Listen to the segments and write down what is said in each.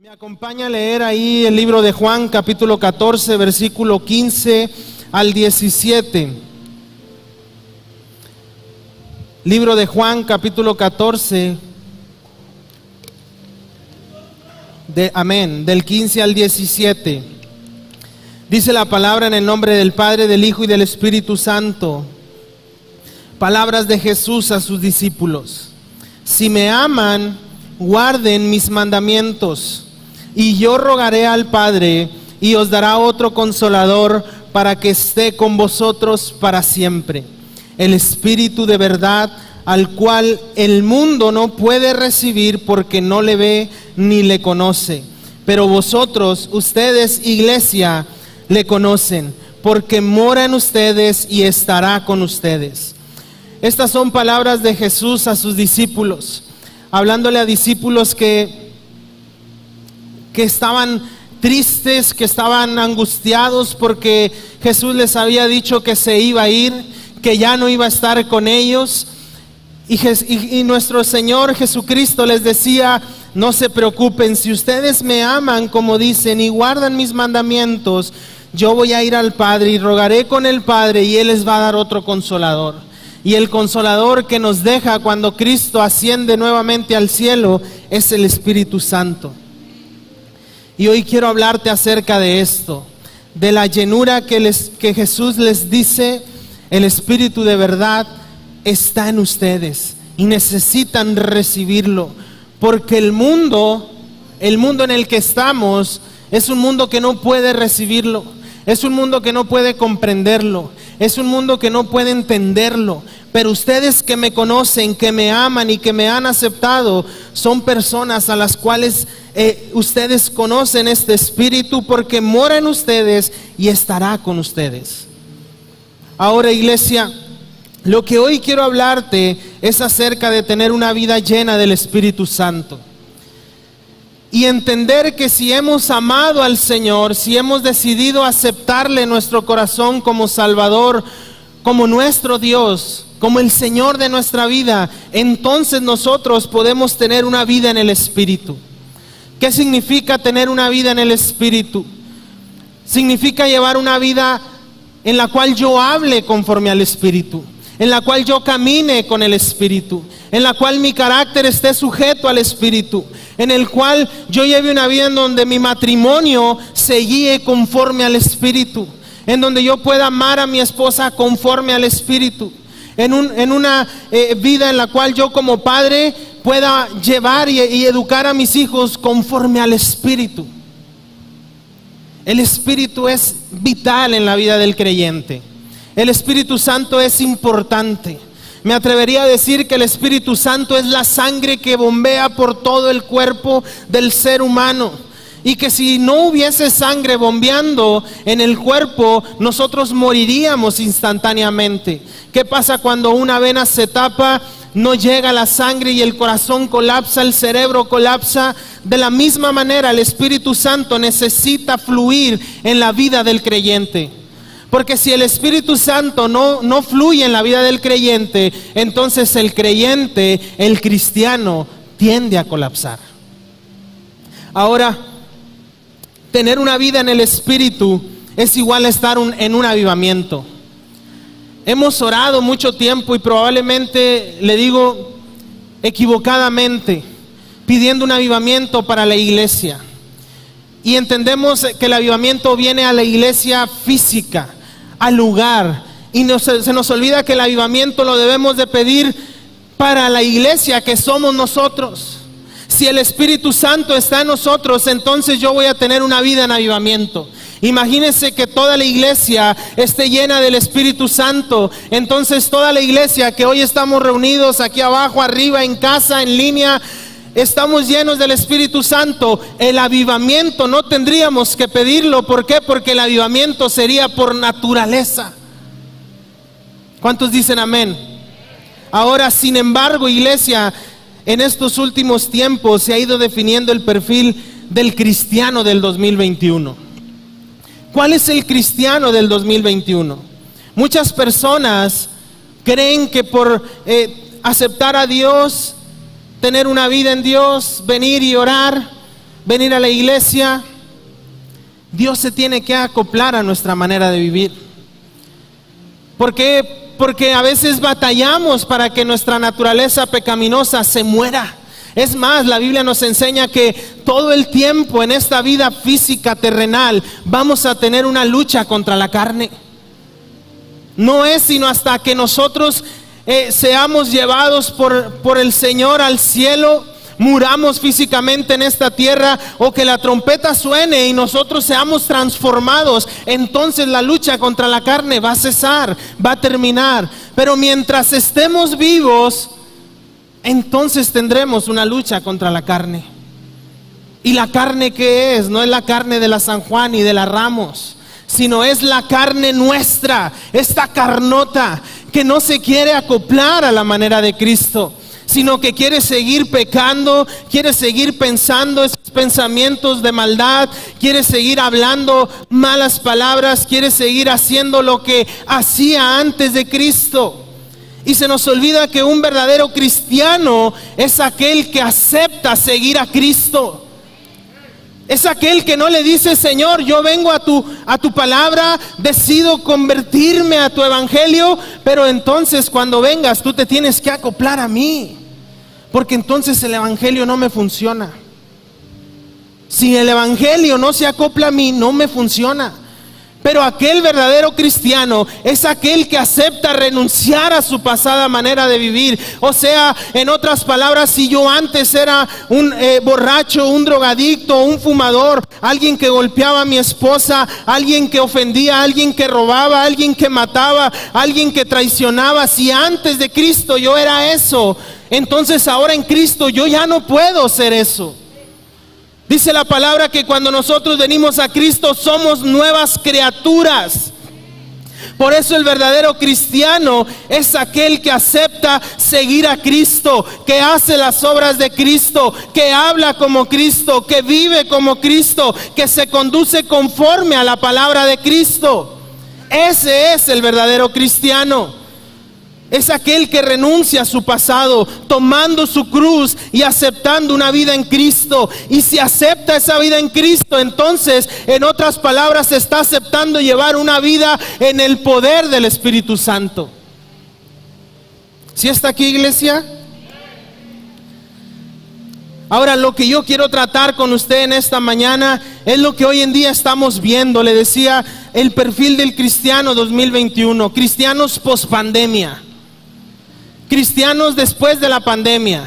Me acompaña a leer ahí el libro de Juan, capítulo 14, versículo 15 al 17. Libro de Juan, capítulo 14, del 15 al 17. Dice la palabra en el nombre del Padre, del Hijo y del Espíritu Santo. Palabras de Jesús a sus discípulos. Si me aman, guarden mis mandamientos. Y yo rogaré al Padre, y os dará otro consolador, para que esté con vosotros para siempre. El Espíritu de verdad, al cual el mundo no puede recibir, porque no le ve ni le conoce. Pero vosotros, ustedes, iglesia, le conocen, porque mora en ustedes y estará con ustedes. Estas son palabras de Jesús a sus discípulos, hablándole a discípulos que estaban tristes, que estaban angustiados porque Jesús les había dicho que se iba a ir, que ya no iba a estar con ellos. Y nuestro Señor Jesucristo les decía: no se preocupen, si ustedes me aman como dicen y guardan mis mandamientos, yo voy a ir al Padre y rogaré con el Padre, y Él les va a dar otro consolador. Y el consolador que nos deja cuando Cristo asciende nuevamente al cielo es el Espíritu Santo. Y hoy quiero hablarte acerca de esto, de la llenura que Jesús les dice: el Espíritu de verdad está en ustedes y necesitan recibirlo, porque el mundo en el que estamos es un mundo que no puede recibirlo, es un mundo que no puede comprenderlo, es un mundo que no puede entenderlo. Pero ustedes que me conocen, que me aman y que me han aceptado, son personas a las cuales ustedes conocen este Espíritu, porque mora en ustedes y estará con ustedes. Ahora, iglesia, lo que hoy quiero hablarte es acerca de tener una vida llena del Espíritu Santo. Y entender que si hemos amado al Señor, si hemos decidido aceptarle en nuestro corazón como Salvador, como nuestro Dios, como el Señor de nuestra vida, entonces nosotros podemos tener una vida en el Espíritu. ¿Qué significa tener una vida en el Espíritu? Significa llevar una vida en la cual yo hable conforme al Espíritu, en la cual yo camine con el Espíritu, en la cual mi carácter esté sujeto al Espíritu, en el cual yo lleve una vida en donde mi matrimonio se guíe conforme al Espíritu, en donde yo pueda amar a mi esposa conforme al Espíritu, en una vida en la cual yo como padre pueda llevar y educar a mis hijos conforme al Espíritu. El Espíritu es vital en la vida del creyente. El Espíritu Santo es importante. Me atrevería a decir que el Espíritu Santo es la sangre que bombea por todo el cuerpo del ser humano. Y que si no hubiese sangre bombeando en el cuerpo, nosotros moriríamos instantáneamente. ¿Qué pasa cuando una vena se tapa? No llega la sangre y el corazón colapsa, el cerebro colapsa. De la misma manera, el Espíritu Santo necesita fluir en la vida del creyente. Porque si el Espíritu Santo no fluye en la vida del creyente, entonces el creyente, el cristiano, tiende a colapsar. Ahora, tener una vida en el Espíritu es igual a estar en un avivamiento. Hemos orado mucho tiempo y probablemente, le digo, equivocadamente, pidiendo un avivamiento para la iglesia. Y entendemos que el avivamiento viene a la iglesia física, al lugar. Y se nos olvida que el avivamiento lo debemos de pedir para la iglesia que somos nosotros. Si el Espíritu Santo está en nosotros, entonces yo voy a tener una vida en avivamiento. Imagínense que toda la iglesia esté llena del Espíritu Santo. Entonces toda la iglesia que hoy estamos reunidos aquí abajo, arriba, en casa, en línea, estamos llenos del Espíritu Santo. El avivamiento no tendríamos que pedirlo. ¿Por qué? Porque el avivamiento sería por naturaleza. ¿Cuántos dicen amén? Ahora, sin embargo, iglesia, en estos últimos tiempos se ha ido definiendo el perfil del cristiano del 2021. ¿Cuál es el cristiano del 2021? Muchas personas creen que por aceptar a Dios, tener una vida en Dios, venir y orar, venir a la iglesia, Dios se tiene que acoplar a nuestra manera de vivir. ¿Por qué? Porque a veces batallamos para que nuestra naturaleza pecaminosa se muera. Es más, la Biblia nos enseña que todo el tiempo en esta vida física terrenal vamos a tener una lucha contra la carne. No es sino hasta que nosotros seamos llevados por el Señor al cielo, muramos físicamente en esta tierra, o que la trompeta suene y nosotros seamos transformados, entonces la lucha contra la carne va a cesar, va a terminar. Pero mientras estemos vivos, entonces tendremos una lucha contra la carne. ¿Y la carne qué es? No es la carne de la San Juan ni de la Ramos, sino es la carne nuestra, esta carnota que no se quiere acoplar a la manera de Cristo, sino que quiere seguir pecando, quiere seguir pensando esos pensamientos de maldad, quiere seguir hablando malas palabras, quiere seguir haciendo lo que hacía antes de Cristo. Y se nos olvida que un verdadero cristiano es aquel que acepta seguir a Cristo. Es aquel que no le dice: Señor, yo vengo a tu palabra, decido convertirme a tu evangelio, pero entonces cuando vengas tú te tienes que acoplar a mí, porque entonces el evangelio no me funciona. Si el evangelio no se acopla a mí, no me funciona. Pero aquel verdadero cristiano es aquel que acepta renunciar a su pasada manera de vivir. O sea, en otras palabras, si yo antes era un borracho, un drogadicto, un fumador, alguien que golpeaba a mi esposa, alguien que ofendía, alguien que robaba, alguien que mataba, alguien que traicionaba, si antes de Cristo yo era eso, entonces ahora en Cristo yo ya no puedo ser eso. Dice la palabra que cuando nosotros venimos a Cristo somos nuevas criaturas. Por eso el verdadero cristiano es aquel que acepta seguir a Cristo, que hace las obras de Cristo, que habla como Cristo, que vive como Cristo, que se conduce conforme a la palabra de Cristo. Ese es el verdadero cristiano. Es aquel que renuncia a su pasado, tomando su cruz y aceptando una vida en Cristo. Y si acepta esa vida en Cristo, entonces, en otras palabras, está aceptando llevar una vida en el poder del Espíritu Santo. ¿Sí está aquí, iglesia? Ahora, lo que yo quiero tratar con usted en esta mañana es lo que hoy en día estamos viendo. Le decía, el perfil del cristiano 2021, cristianos post-pandemia. Cristianos después de la pandemia,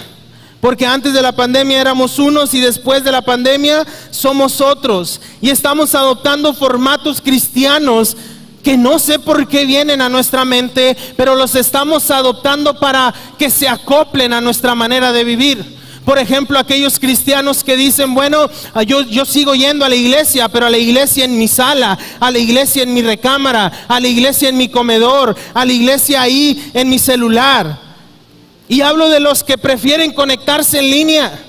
porque antes de la pandemia éramos unos y después de la pandemia somos otros, y estamos adoptando formatos cristianos que no sé por qué vienen a nuestra mente, pero los estamos adoptando para que se acoplen a nuestra manera de vivir. Por ejemplo, aquellos cristianos que dicen: bueno, yo sigo yendo a la iglesia, pero a la iglesia en mi sala, a la iglesia en mi recámara, a la iglesia en mi comedor, a la iglesia ahí en mi celular. Y hablo de los que prefieren conectarse en línea.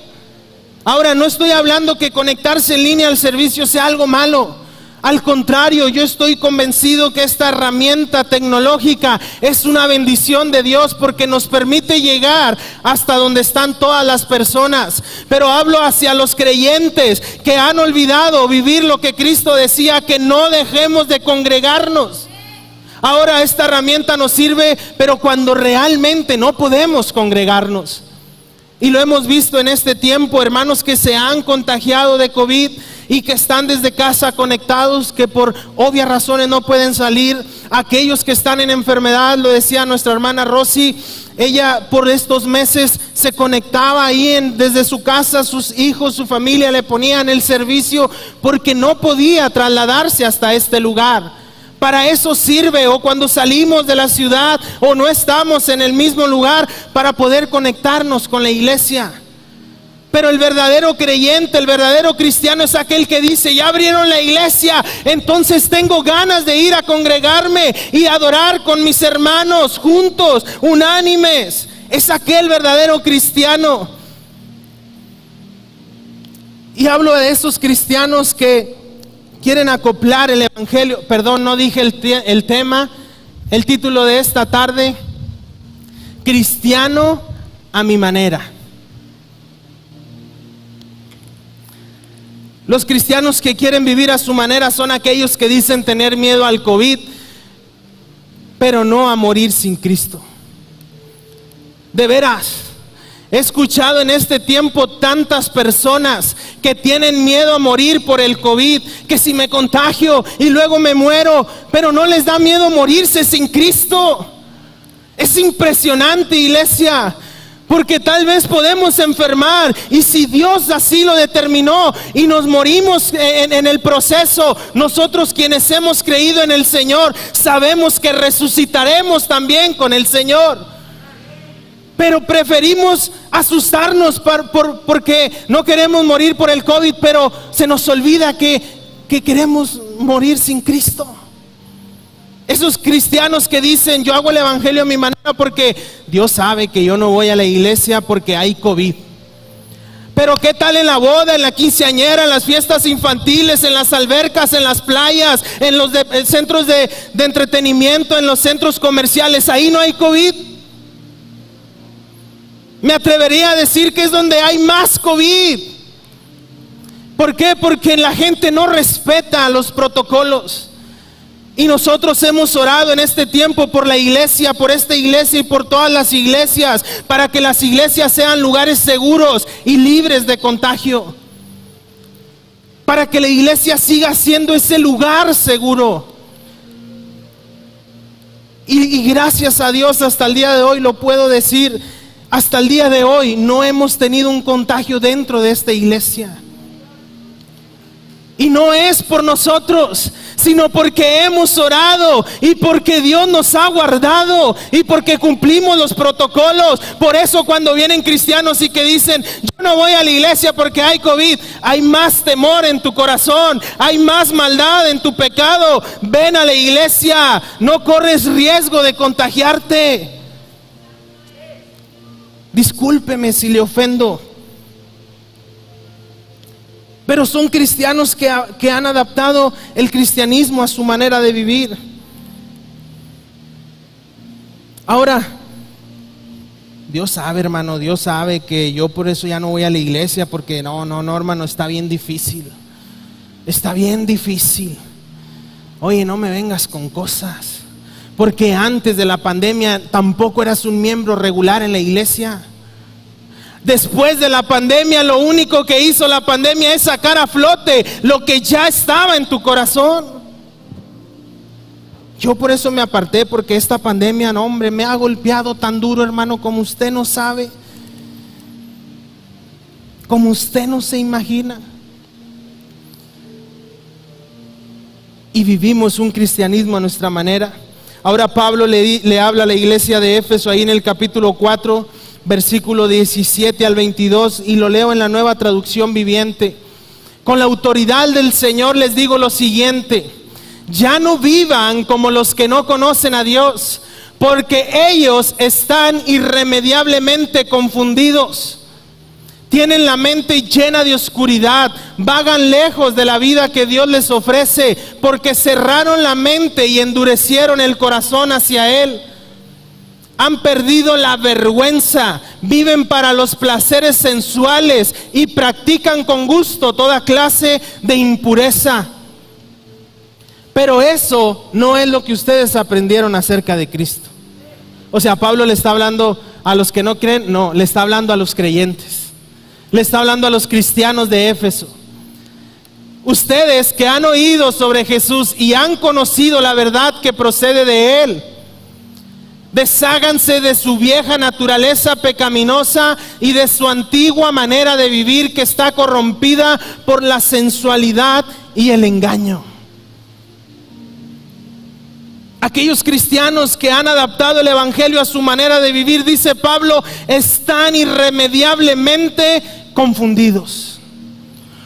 Ahora, no estoy hablando que conectarse en línea al servicio sea algo malo. Al contrario, yo estoy convencido que esta herramienta tecnológica es una bendición de Dios, porque nos permite llegar hasta donde están todas las personas. Pero hablo hacia los creyentes que han olvidado vivir lo que Cristo decía, que no dejemos de congregarnos. Ahora esta herramienta nos sirve, pero cuando realmente no podemos congregarnos. Y lo hemos visto en este tiempo, hermanos que se han contagiado de COVID y que están desde casa conectados, que por obvias razones no pueden salir. Aquellos que están en enfermedad, lo decía nuestra hermana Rosy, ella por estos meses se conectaba ahí desde su casa, sus hijos, su familia le ponían el servicio porque no podía trasladarse hasta este lugar. Para eso sirve, o cuando salimos de la ciudad o no estamos en el mismo lugar, para poder conectarnos con la iglesia. Pero el verdadero creyente, el verdadero cristiano es aquel que dice: ya abrieron la iglesia, entonces tengo ganas de ir a congregarme y adorar con mis hermanos juntos, unánimes. Es aquel verdadero cristiano. Y hablo de esos cristianos que quieren acoplar el evangelio. Perdón, no dije el tema, el título de esta tarde: cristiano a mi manera. Los cristianos que quieren vivir a su manera son aquellos que dicen tener miedo al COVID, pero no a morir sin Cristo. De veras, he escuchado en este tiempo tantas personas que tienen miedo a morir por el COVID, que si me contagio y luego me muero, pero no les da miedo morirse sin Cristo. Es impresionante, iglesia, porque tal vez podemos enfermar, y si Dios así lo determinó y nos morimos en el proceso, nosotros quienes hemos creído en el Señor sabemos que resucitaremos también con el Señor. Pero preferimos asustarnos porque no queremos morir por el COVID, pero se nos olvida que queremos morir sin Cristo. Esos cristianos que dicen, yo hago el evangelio a mi manera porque Dios sabe que yo no voy a la iglesia porque hay COVID. Pero ¿qué tal en la boda, en la quinceañera, en las fiestas infantiles, en las albercas, en las playas, en los centros de entretenimiento, en los centros comerciales? Ahí no hay COVID. Me atrevería a decir que es donde hay más COVID. ¿Por qué? Porque la gente no respeta los protocolos. Y nosotros hemos orado en este tiempo por la iglesia, por esta iglesia y por todas las iglesias, para que las iglesias sean lugares seguros y libres de contagio. Para que la iglesia siga siendo ese lugar seguro. Y gracias a Dios hasta el día de hoy lo puedo decir, hasta el día de hoy no hemos tenido un contagio dentro de esta iglesia. Y no es por nosotros, sino porque hemos orado y porque Dios nos ha guardado y porque cumplimos los protocolos. Por eso cuando vienen cristianos y que dicen, yo no voy a la iglesia porque hay COVID, hay más temor en tu corazón, hay más maldad en tu pecado. Ven a la iglesia, no corres riesgo de contagiarte. Discúlpeme si le ofendo, pero son cristianos que han adaptado el cristianismo a su manera de vivir. Ahora, Dios sabe, hermano, Dios sabe que yo por eso ya no voy a la iglesia, porque no, hermano, está bien difícil. Está bien difícil. Oye, no me vengas con cosas, porque antes de la pandemia tampoco eras un miembro regular en la iglesia. Después de la pandemia, lo único que hizo la pandemia es sacar a flote lo que ya estaba en tu corazón. Yo por eso me aparté, porque esta pandemia, no, hombre, me ha golpeado tan duro, hermano, como usted no sabe, como usted no se imagina. Y vivimos un cristianismo a nuestra manera. Ahora Pablo le habla a la iglesia de Éfeso ahí en el capítulo 4, versículo 17 al 22, y lo leo en la Nueva Traducción Viviente. Con la autoridad del Señor les digo lo siguiente: ya no vivan como los que no conocen a Dios, porque ellos están irremediablemente confundidos. Tienen la mente llena de oscuridad, vagan lejos de la vida que Dios les ofrece, porque cerraron la mente y endurecieron el corazón hacia Él. Han perdido la vergüenza, viven para los placeres sensuales y practican con gusto toda clase de impureza. Pero eso no es lo que ustedes aprendieron acerca de Cristo. O sea, Pablo le está hablando a los que no creen, no, le está hablando a los creyentes. Le está hablando a los cristianos de Éfeso. Ustedes que han oído sobre Jesús y han conocido la verdad que procede de Él, desháganse de su vieja naturaleza pecaminosa y de su antigua manera de vivir que está corrompida por la sensualidad y el engaño. Aquellos cristianos que han adaptado el evangelio a su manera de vivir, dice Pablo, están irremediablemente confundidos.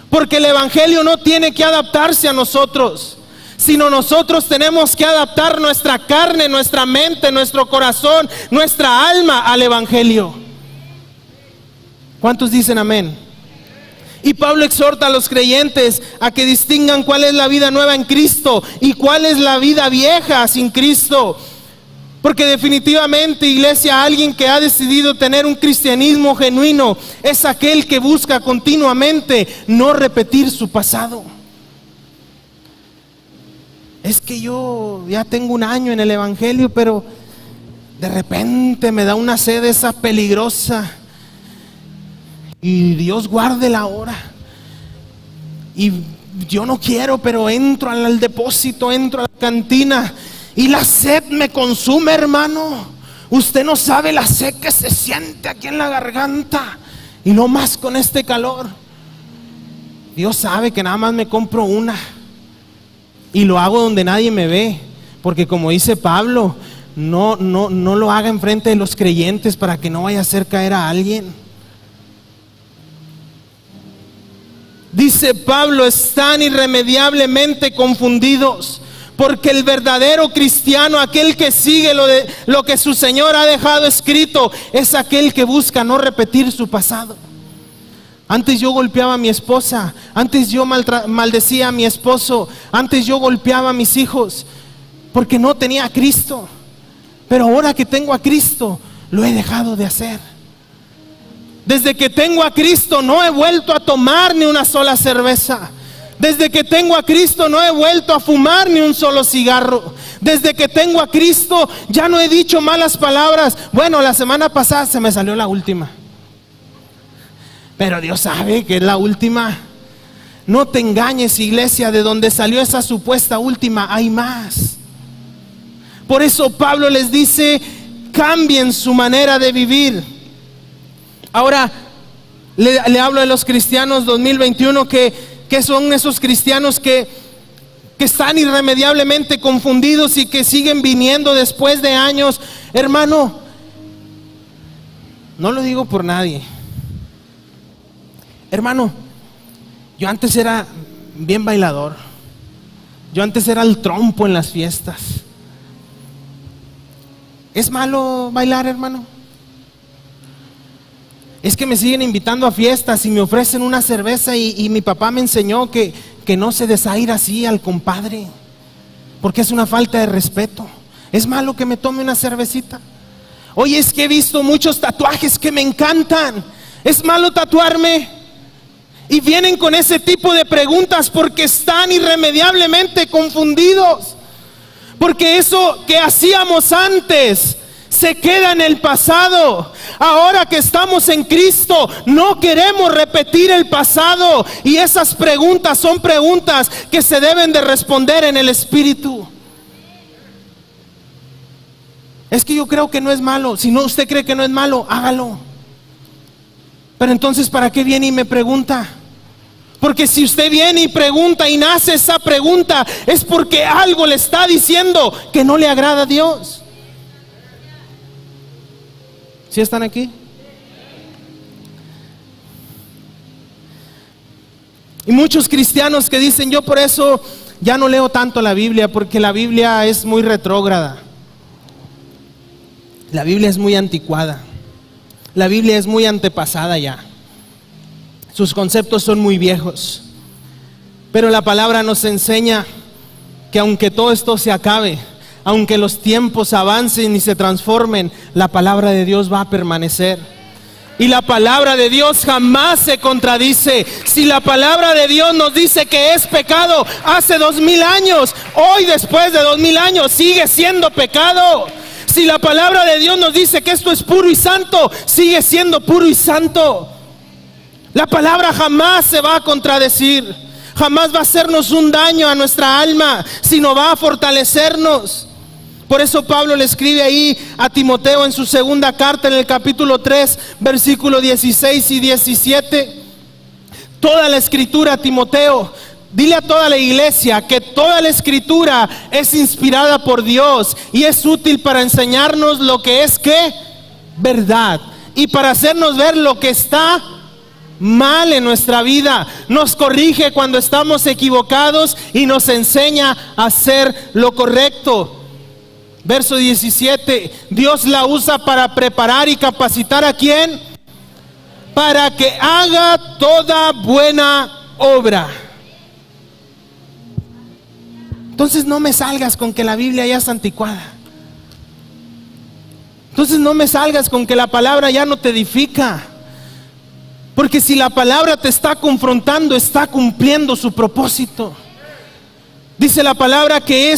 Porque el evangelio no tiene que adaptarse a nosotros, sino nosotros tenemos que adaptar nuestra carne, nuestra mente, nuestro corazón, nuestra alma al evangelio. ¿Cuántos dicen amén? Y Pablo exhorta a los creyentes a que distingan cuál es la vida nueva en Cristo y cuál es la vida vieja sin Cristo. Porque definitivamente, iglesia, alguien que ha decidido tener un cristianismo genuino es aquel que busca continuamente no repetir su pasado. Es que yo ya tengo un año en el evangelio, pero de repente me da una sed esa peligrosa. Y Dios guarde la hora. Y yo no quiero, pero entro al depósito, entro a la cantina y la sed me consume, hermano. Usted no sabe la sed que se siente aquí en la garganta, y no más con este calor. Dios sabe que nada más me compro una y lo hago donde nadie me ve, porque como dice Pablo, no lo haga enfrente de los creyentes para que no vaya a hacer caer a alguien. Dice Pablo, están irremediablemente confundidos, porque el verdadero cristiano, aquel que sigue lo que su Señor ha dejado escrito, es aquel que busca no repetir su pasado. Antes yo golpeaba a mi esposa, antes yo maldecía a mi esposo, antes yo golpeaba a mis hijos, porque no tenía a Cristo. Pero ahora que tengo a Cristo, lo he dejado de hacer. Desde que tengo a Cristo no he vuelto a tomar ni una sola cerveza. Desde que tengo a Cristo no he vuelto a fumar ni un solo cigarro. Desde que tengo a Cristo ya no he dicho malas palabras. Bueno, la semana pasada se me salió la última, pero Dios sabe que es la última. No te engañes, iglesia, de donde salió esa supuesta última hay más. Por eso Pablo les dice, cambien su manera de vivir. Ahora le hablo de los cristianos 2021 que son esos cristianos que están irremediablemente confundidos y que siguen viniendo después de años. Hermano, no lo digo por nadie. Hermano, yo antes era bien bailador. Yo antes era el trompo en las fiestas. ¿Es malo bailar, hermano? Es que me siguen invitando a fiestas y me ofrecen una cerveza y mi papá me enseñó que no se desaire así al compadre, porque es una falta de respeto. ¿Es malo que me tome una cervecita? Oye, es que he visto muchos tatuajes que me encantan. ¿Es malo tatuarme? Y vienen con ese tipo de preguntas porque están irremediablemente confundidos. Porque eso que hacíamos antes se queda en el pasado. Ahora que estamos en Cristo, no queremos repetir el pasado. Y esas preguntas son preguntas que se deben de responder en el Espíritu. Es que yo creo que no es malo. Si no, usted cree que no es malo, hágalo. Pero entonces, ¿para qué viene y me pregunta? Porque si usted viene y pregunta y nace esa pregunta, es porque algo le está diciendo que no le agrada a Dios. ¿Sí están aquí? Y muchos cristianos que dicen, yo por eso ya no leo tanto la Biblia, porque la Biblia es muy retrógrada. La Biblia es muy anticuada. La Biblia es muy antepasada ya. Sus conceptos son muy viejos. Pero la palabra nos enseña que aunque todo esto se acabe, aunque los tiempos avancen y se transformen, la palabra de Dios va a permanecer. Y la palabra de Dios jamás se contradice. Si la palabra de Dios nos dice que es pecado hace 2000 años, hoy después de 2000 años sigue siendo pecado. Si la palabra de Dios nos dice que esto es puro y santo, sigue siendo puro y santo. La palabra jamás se va a contradecir. Jamás va a hacernos un daño a nuestra alma, sino va a fortalecernos. Por eso Pablo le escribe ahí a Timoteo en su segunda carta, en el capítulo 3, versículo 16 y 17. Toda la escritura, Timoteo, dile a toda la iglesia que toda la escritura es inspirada por Dios y es útil para enseñarnos lo que es ¿qué? Verdad, y para hacernos ver lo que está mal en nuestra vida. Nos corrige cuando estamos equivocados y nos enseña a hacer lo correcto. Verso 17, Dios la usa para preparar y capacitar ¿a quién? Para que haga toda buena obra. Entonces no me salgas con que la Biblia ya es anticuada. Entonces no me salgas con que la palabra ya no te edifica. Porque si la palabra te está confrontando, está cumpliendo su propósito. Dice la palabra que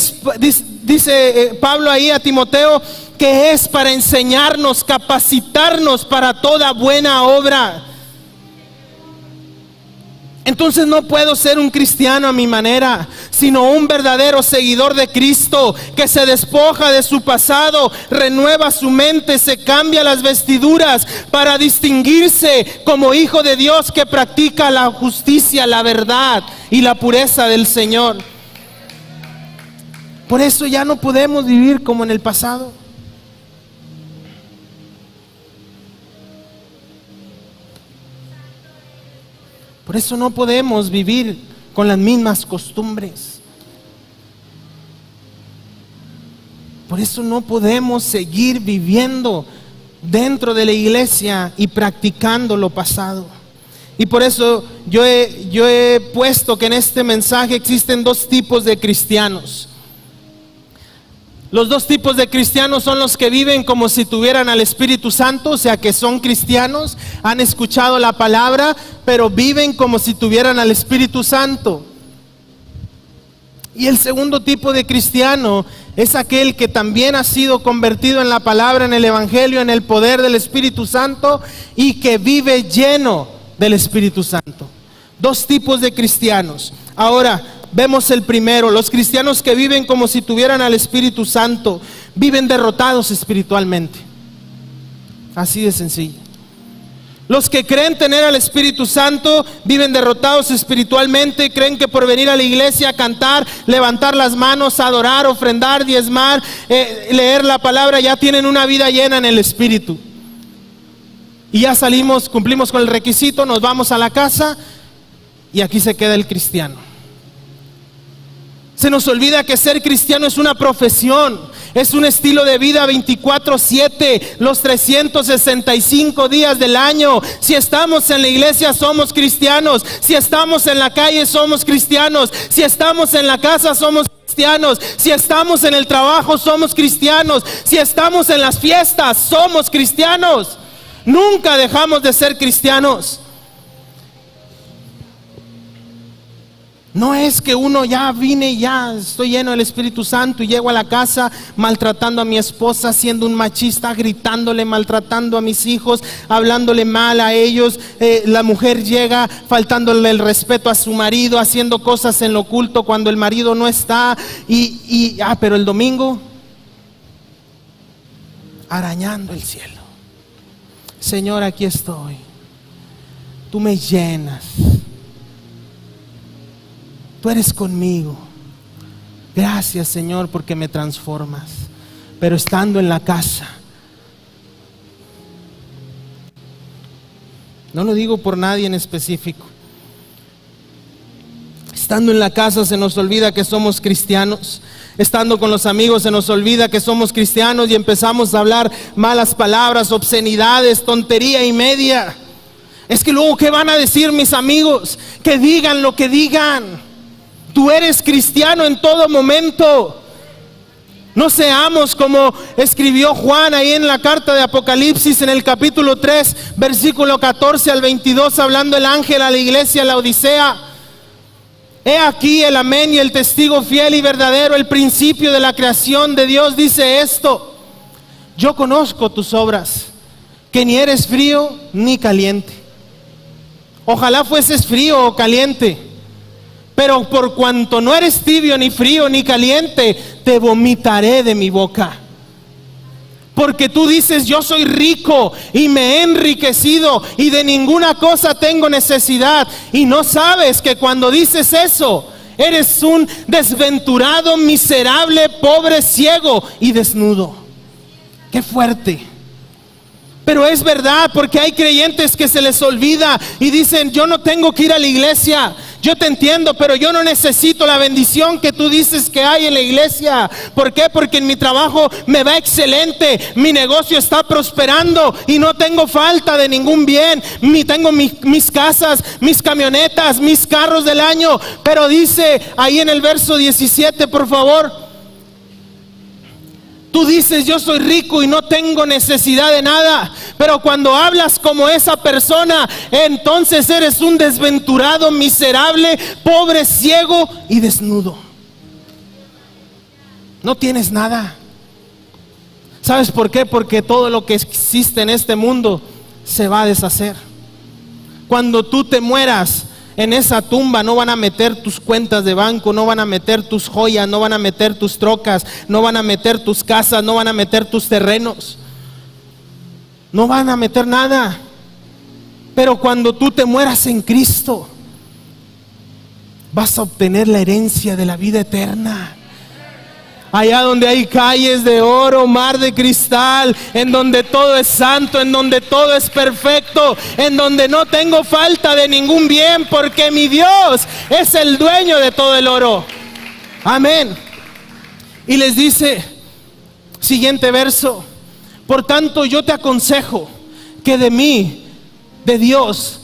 dice Pablo ahí a Timoteo, que es para enseñarnos, capacitarnos para toda buena obra. Entonces no puedo ser un cristiano a mi manera, sino un verdadero seguidor de Cristo, que se despoja de su pasado, renueva su mente, se cambia las vestiduras para distinguirse como hijo de Dios que practica la justicia, la verdad y la pureza del Señor. Por eso ya no podemos vivir como en el pasado. Por eso no podemos vivir con las mismas costumbres. Por eso no podemos seguir viviendo dentro de la iglesia y practicando lo pasado. Y por eso yo he puesto que en este mensaje existen dos tipos de cristianos. Los dos tipos de cristianos son los que viven como si tuvieran al Espíritu Santo, o sea que son cristianos, han escuchado la palabra, pero viven como si tuvieran al Espíritu Santo. Y el segundo tipo de cristiano es aquel que también ha sido convertido en la palabra, en el Evangelio, en el poder del Espíritu Santo, y que vive lleno del Espíritu Santo. Dos tipos de cristianos. Ahora, vemos el primero, los cristianos que viven como si tuvieran al Espíritu Santo, viven derrotados espiritualmente. Así de sencillo. Los que creen tener al Espíritu Santo viven derrotados espiritualmente, creen que por venir a la iglesia a cantar, levantar las manos, adorar, ofrendar, diezmar, leer la palabra, ya tienen una vida llena en el Espíritu. Y ya salimos, cumplimos con el requisito, nos vamos a la casa y aquí se queda el cristiano. Se nos olvida que ser cristiano es una profesión, es un estilo de vida 24/7, los 365 días del año. Si estamos en la iglesia somos cristianos, si estamos en la calle somos cristianos, si estamos en la casa somos cristianos, si estamos en el trabajo somos cristianos, si estamos en las fiestas somos cristianos. Nunca dejamos de ser cristianos. No es que uno ya vine y ya estoy lleno del Espíritu Santo y llego a la casa maltratando a mi esposa, siendo un machista, gritándole, maltratando a mis hijos, hablándole mal a ellos. La mujer llega faltándole el respeto a su marido, haciendo cosas en lo oculto cuando el marido no está. Pero el domingo, arañando el cielo. Señor, aquí estoy. Tú me llenas. Tú eres conmigo. Gracias, Señor, porque me transformas. Pero estando en la casa, no lo digo por nadie en específico, estando en la casa se nos olvida que somos cristianos. Estando con los amigos se nos olvida que somos cristianos y empezamos a hablar malas palabras, obscenidades, tontería y media. Es que luego, ¿qué van a decir mis amigos? Que digan lo que digan. Tú eres cristiano en todo momento. No seamos como escribió Juan ahí en la carta de Apocalipsis en el capítulo 3, versículo 14 al 22, hablando el ángel a la iglesia de la Odisea. He aquí el amén y el testigo fiel y verdadero, el principio de la creación de Dios dice esto: yo conozco tus obras, que ni eres frío ni caliente. Ojalá fueses frío o caliente. Pero por cuanto no eres tibio, ni frío, ni caliente, te vomitaré de mi boca. Porque tú dices, yo soy rico y me he enriquecido y de ninguna cosa tengo necesidad. Y no sabes que cuando dices eso, eres un desventurado, miserable, pobre, ciego y desnudo. Qué fuerte. Pero es verdad, porque hay creyentes que se les olvida y dicen, yo no tengo que ir a la iglesia. Yo te entiendo, pero yo no necesito la bendición que tú dices que hay en la iglesia. ¿Por qué? Porque en mi trabajo me va excelente, mi negocio está prosperando y no tengo falta de ningún bien. Tengo mis casas, mis camionetas, mis carros del año. Pero dice ahí en el verso 17, por favor: Tú dices, yo soy rico y no tengo necesidad de nada. Pero cuando hablas como esa persona, entonces eres un desventurado, miserable, pobre, ciego y desnudo. No tienes nada. ¿Sabes por qué? Porque todo lo que existe en este mundo se va a deshacer. Cuando tú te mueras, en esa tumba no van a meter tus cuentas de banco, no van a meter tus joyas, no van a meter tus trocas, no van a meter tus casas, no van a meter tus terrenos. No van a meter nada. Pero cuando tú te mueras en Cristo, vas a obtener la herencia de la vida eterna. Allá donde hay calles de oro, mar de cristal, en donde todo es santo, en donde todo es perfecto, en donde no tengo falta de ningún bien, porque mi Dios es el dueño de todo el oro. Amén. Y les dice, siguiente verso: por tanto yo te aconsejo que de mi Dios,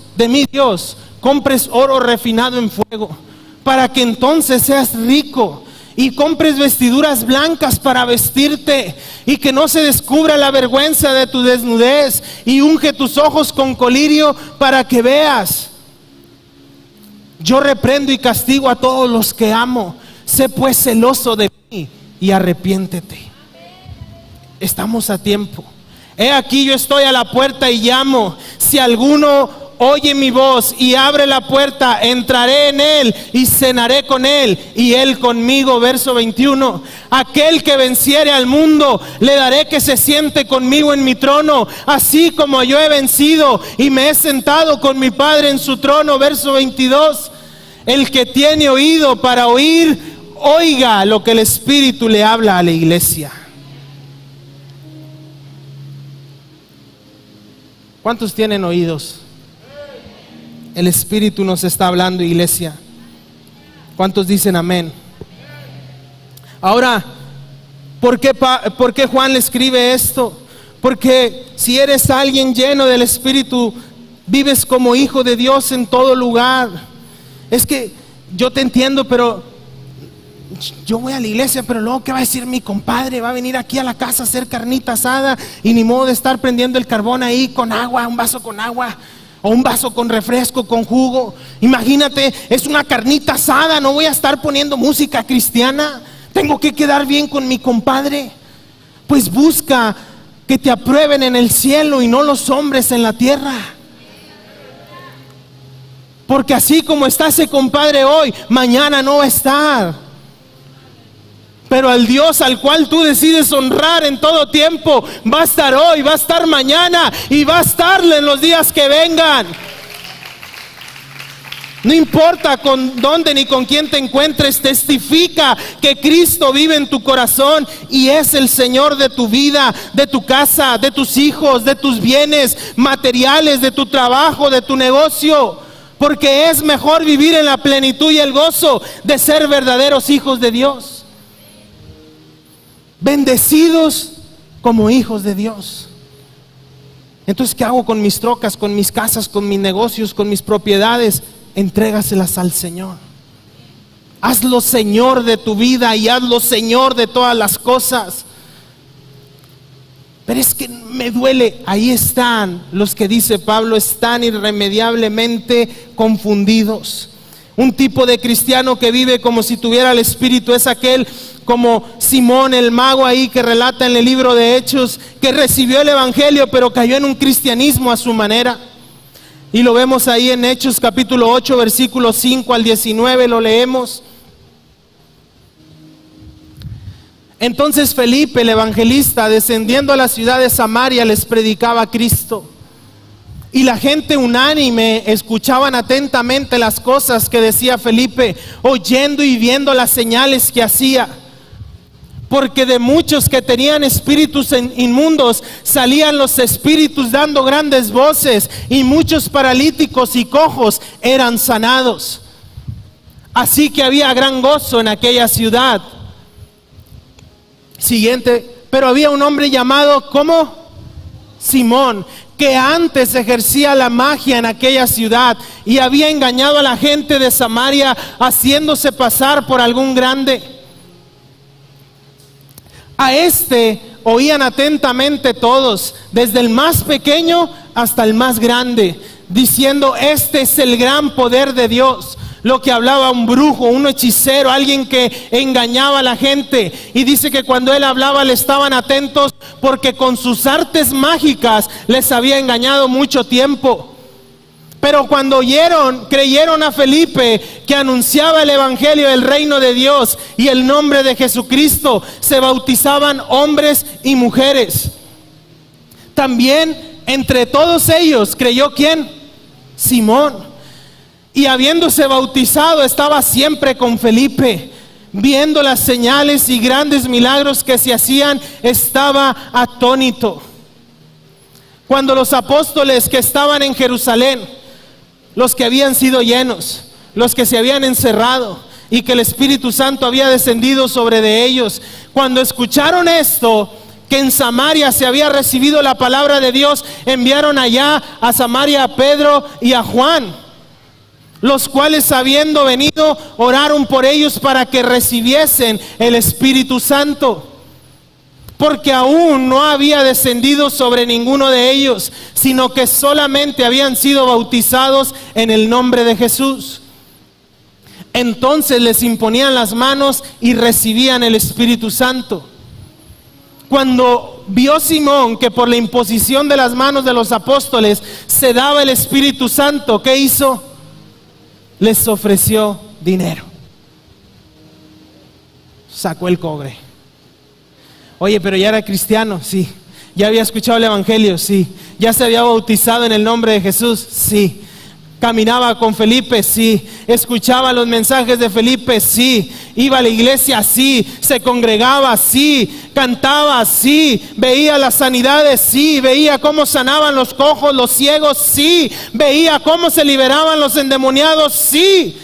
compres oro refinado en fuego, para que entonces seas rico, y compres vestiduras blancas para vestirte, y que no se descubra la vergüenza de tu desnudez, y unge tus ojos con colirio para que veas. Yo reprendo y castigo a todos los que amo. Sé pues celoso de mí y arrepiéntete. Estamos a tiempo. He aquí, yo estoy a la puerta y llamo. Si alguno oye mi voz y abre la puerta, entraré en él y cenaré con él y él conmigo. Verso 21. Aquel que venciere al mundo, le daré que se siente conmigo en mi trono, así como yo he vencido y me he sentado con mi Padre en su trono. Verso 22. El que tiene oído para oír, oiga lo que el Espíritu le habla a la iglesia. ¿Cuántos tienen oídos? El Espíritu nos está hablando, iglesia. ¿Cuántos dicen amén? Ahora, ¿por qué Juan le escribe esto? Porque si eres alguien lleno del Espíritu, vives como hijo de Dios en todo lugar. Es que yo te entiendo, pero yo voy a la iglesia, pero luego ¿qué va a decir mi compadre? Va a venir aquí a la casa a hacer carnita asada, y ni modo de estar prendiendo el carbón ahí con agua, un vaso con agua, o un vaso con refresco, con jugo. Imagínate, es una carnita asada, no voy a estar poniendo música cristiana. Tengo que quedar bien con mi compadre. Pues busca que te aprueben en el cielo y no los hombres en la tierra. Porque así como está ese compadre hoy, mañana no va a estar. Pero al Dios al cual tú decides honrar en todo tiempo, va a estar hoy, va a estar mañana y va a estarle en los días que vengan. No importa con dónde ni con quién te encuentres, testifica que Cristo vive en tu corazón y es el Señor de tu vida, de tu casa, de tus hijos, de tus bienes materiales, de tu trabajo, de tu negocio. Porque es mejor vivir en la plenitud y el gozo de ser verdaderos hijos de Dios. Bendecidos como hijos de Dios. Entonces, ¿qué hago con mis trocas, con mis casas, con mis negocios, con mis propiedades? Entrégaselas al Señor. Hazlo Señor de tu vida y hazlo Señor de todas las cosas. Pero es que me duele. Ahí están los que dice Pablo, están irremediablemente confundidos. Un tipo de cristiano que vive como si tuviera el Espíritu es aquel como Simón el mago ahí que relata en el libro de Hechos, que recibió el Evangelio pero cayó en un cristianismo a su manera. Y lo vemos ahí en Hechos capítulo 8 versículos 5 al 19, lo leemos. Entonces Felipe el evangelista, descendiendo a la ciudad de Samaria, les predicaba a Cristo. Y la gente unánime escuchaban atentamente las cosas que decía Felipe, oyendo y viendo las señales que hacía. Porque de muchos que tenían espíritus inmundos salían los espíritus dando grandes voces, y muchos paralíticos y cojos eran sanados. Así que había gran gozo en aquella ciudad. Siguiente, pero había un hombre llamado, ¿cómo? Simón, que antes ejercía la magia en aquella ciudad y había engañado a la gente de Samaria haciéndose pasar por algún grande. A este oían atentamente todos, desde el más pequeño hasta el más grande, diciendo: este es el gran poder de Dios. Lo que hablaba un brujo, un hechicero, alguien que engañaba a la gente. Y dice que cuando él hablaba le estaban atentos, porque con sus artes mágicas les había engañado mucho tiempo. Pero cuando creyeron a Felipe, que anunciaba el evangelio del reino de Dios y el nombre de Jesucristo, se bautizaban hombres y mujeres. También entre todos ellos creyó ¿quién? Simón. Y habiéndose bautizado, estaba siempre con Felipe. Viendo las señales y grandes milagros que se hacían, estaba atónito. Cuando los apóstoles que estaban en Jerusalén, los que habían sido llenos, los que se habían encerrado y que el Espíritu Santo había descendido sobre de ellos, cuando escucharon esto, que en Samaria se había recibido la palabra de Dios, enviaron allá a Samaria a Pedro y a Juan, los cuales, habiendo venido, oraron por ellos para que recibiesen el Espíritu Santo, porque aún no había descendido sobre ninguno de ellos, sino que solamente habían sido bautizados en el nombre de Jesús. Entonces les imponían las manos y recibían el Espíritu Santo. Cuando vio Simón que por la imposición de las manos de los apóstoles se daba el Espíritu Santo, ¿qué hizo? Les ofreció dinero. Sacó el cobre. Oye, pero ya era cristiano, sí. Ya había escuchado el evangelio, sí. Ya se había bautizado en el nombre de Jesús, sí. Caminaba con Felipe, sí. Escuchaba los mensajes de Felipe, sí. Iba a la iglesia, sí. Se congregaba, sí. Cantaba, sí. Veía las sanidades, sí. Veía cómo sanaban los cojos, los ciegos, sí. Veía cómo se liberaban los endemoniados, sí.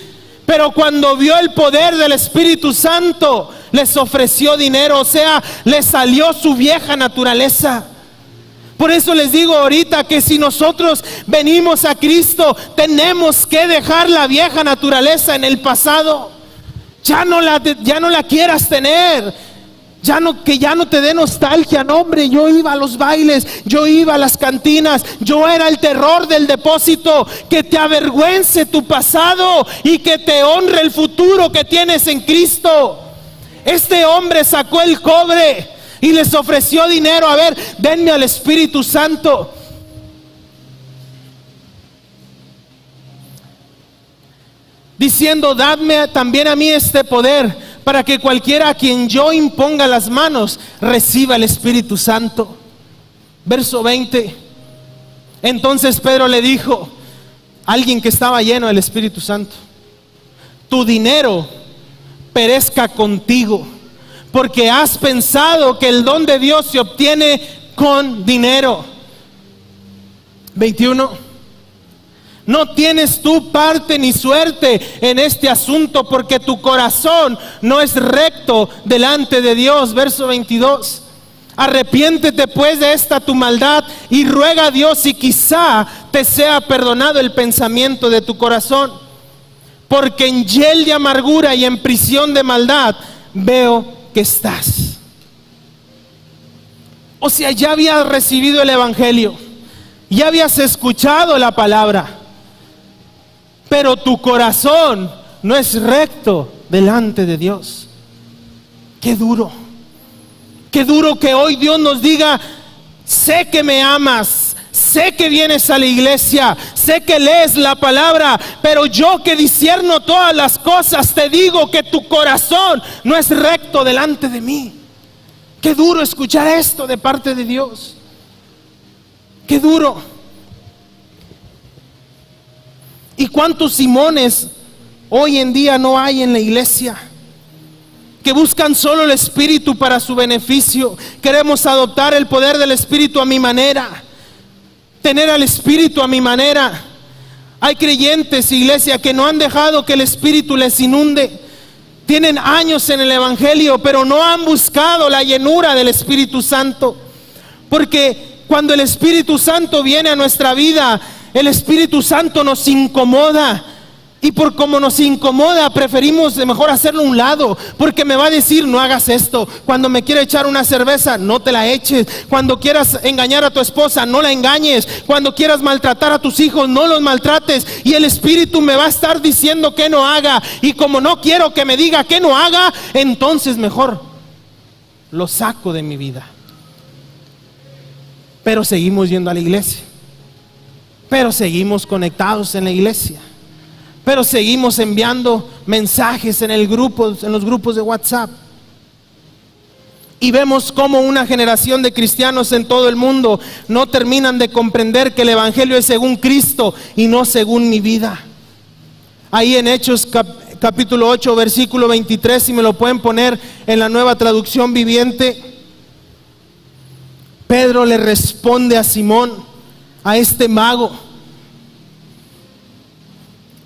Pero cuando vio el poder del Espíritu Santo, les ofreció dinero, o sea, les salió su vieja naturaleza. Por eso les digo ahorita que si nosotros venimos a Cristo, tenemos que dejar la vieja naturaleza en el pasado. Ya no la quieras tener. Que ya no te dé nostalgia. No, hombre, yo iba a los bailes, yo iba a las cantinas, yo era el terror del depósito. Que te avergüence tu pasado y que te honre el futuro que tienes en Cristo. Este hombre sacó el cobre y les ofreció dinero. A ver, denme al Espíritu Santo. Diciendo: dadme también a mí este poder, para que cualquiera a quien yo imponga las manos reciba el Espíritu Santo. Verso 20. Entonces Pedro le dijo, alguien que estaba lleno del Espíritu Santo: tu dinero perezca contigo, porque has pensado que el don de Dios se obtiene con dinero. 21. No tienes tú parte ni suerte en este asunto, porque tu corazón no es recto delante de Dios. Verso 22. Arrepiéntete pues de esta tu maldad y ruega a Dios, y quizá te sea perdonado el pensamiento de tu corazón, porque en hiel de amargura y en prisión de maldad veo que estás. O sea, ya habías recibido el evangelio, ya habías escuchado la palabra, pero tu corazón no es recto delante de Dios. Qué duro que hoy Dios nos diga: sé que me amas, sé que vienes a la iglesia, sé que lees la palabra, pero yo que discierno todas las cosas, te digo que tu corazón no es recto delante de mí. Qué duro escuchar esto de parte de Dios. Qué duro. ¿Y cuántos Simones hoy en día no hay en la iglesia? Que buscan solo el Espíritu para su beneficio. Queremos adoptar el poder del Espíritu a mi manera, tener al Espíritu a mi manera. Hay creyentes, iglesia, que no han dejado que el Espíritu les inunde. Tienen años en el evangelio, pero no han buscado la llenura del Espíritu Santo. Porque cuando el Espíritu Santo viene a nuestra vida, el Espíritu Santo nos incomoda. Y por como nos incomoda, preferimos mejor hacerlo a un lado, porque me va a decir, no hagas esto. Cuando me quiere echar una cerveza, no te la eches. Cuando quieras engañar a tu esposa, no la engañes. Cuando quieras maltratar a tus hijos, no los maltrates. Y el Espíritu me va a estar diciendo que no haga. Y como no quiero que me diga que no haga, entonces mejor lo saco de mi vida. Pero seguimos yendo a la iglesia. Pero seguimos conectados en la iglesia. Pero seguimos enviando mensajes en los grupos de WhatsApp. Y vemos cómo una generación de cristianos en todo el mundo no terminan de comprender que el evangelio es según Cristo y no según mi vida. Ahí en Hechos capítulo 8, versículo 23, si me lo pueden poner en la Nueva Traducción Viviente. Pedro le responde a Simón, a este mago.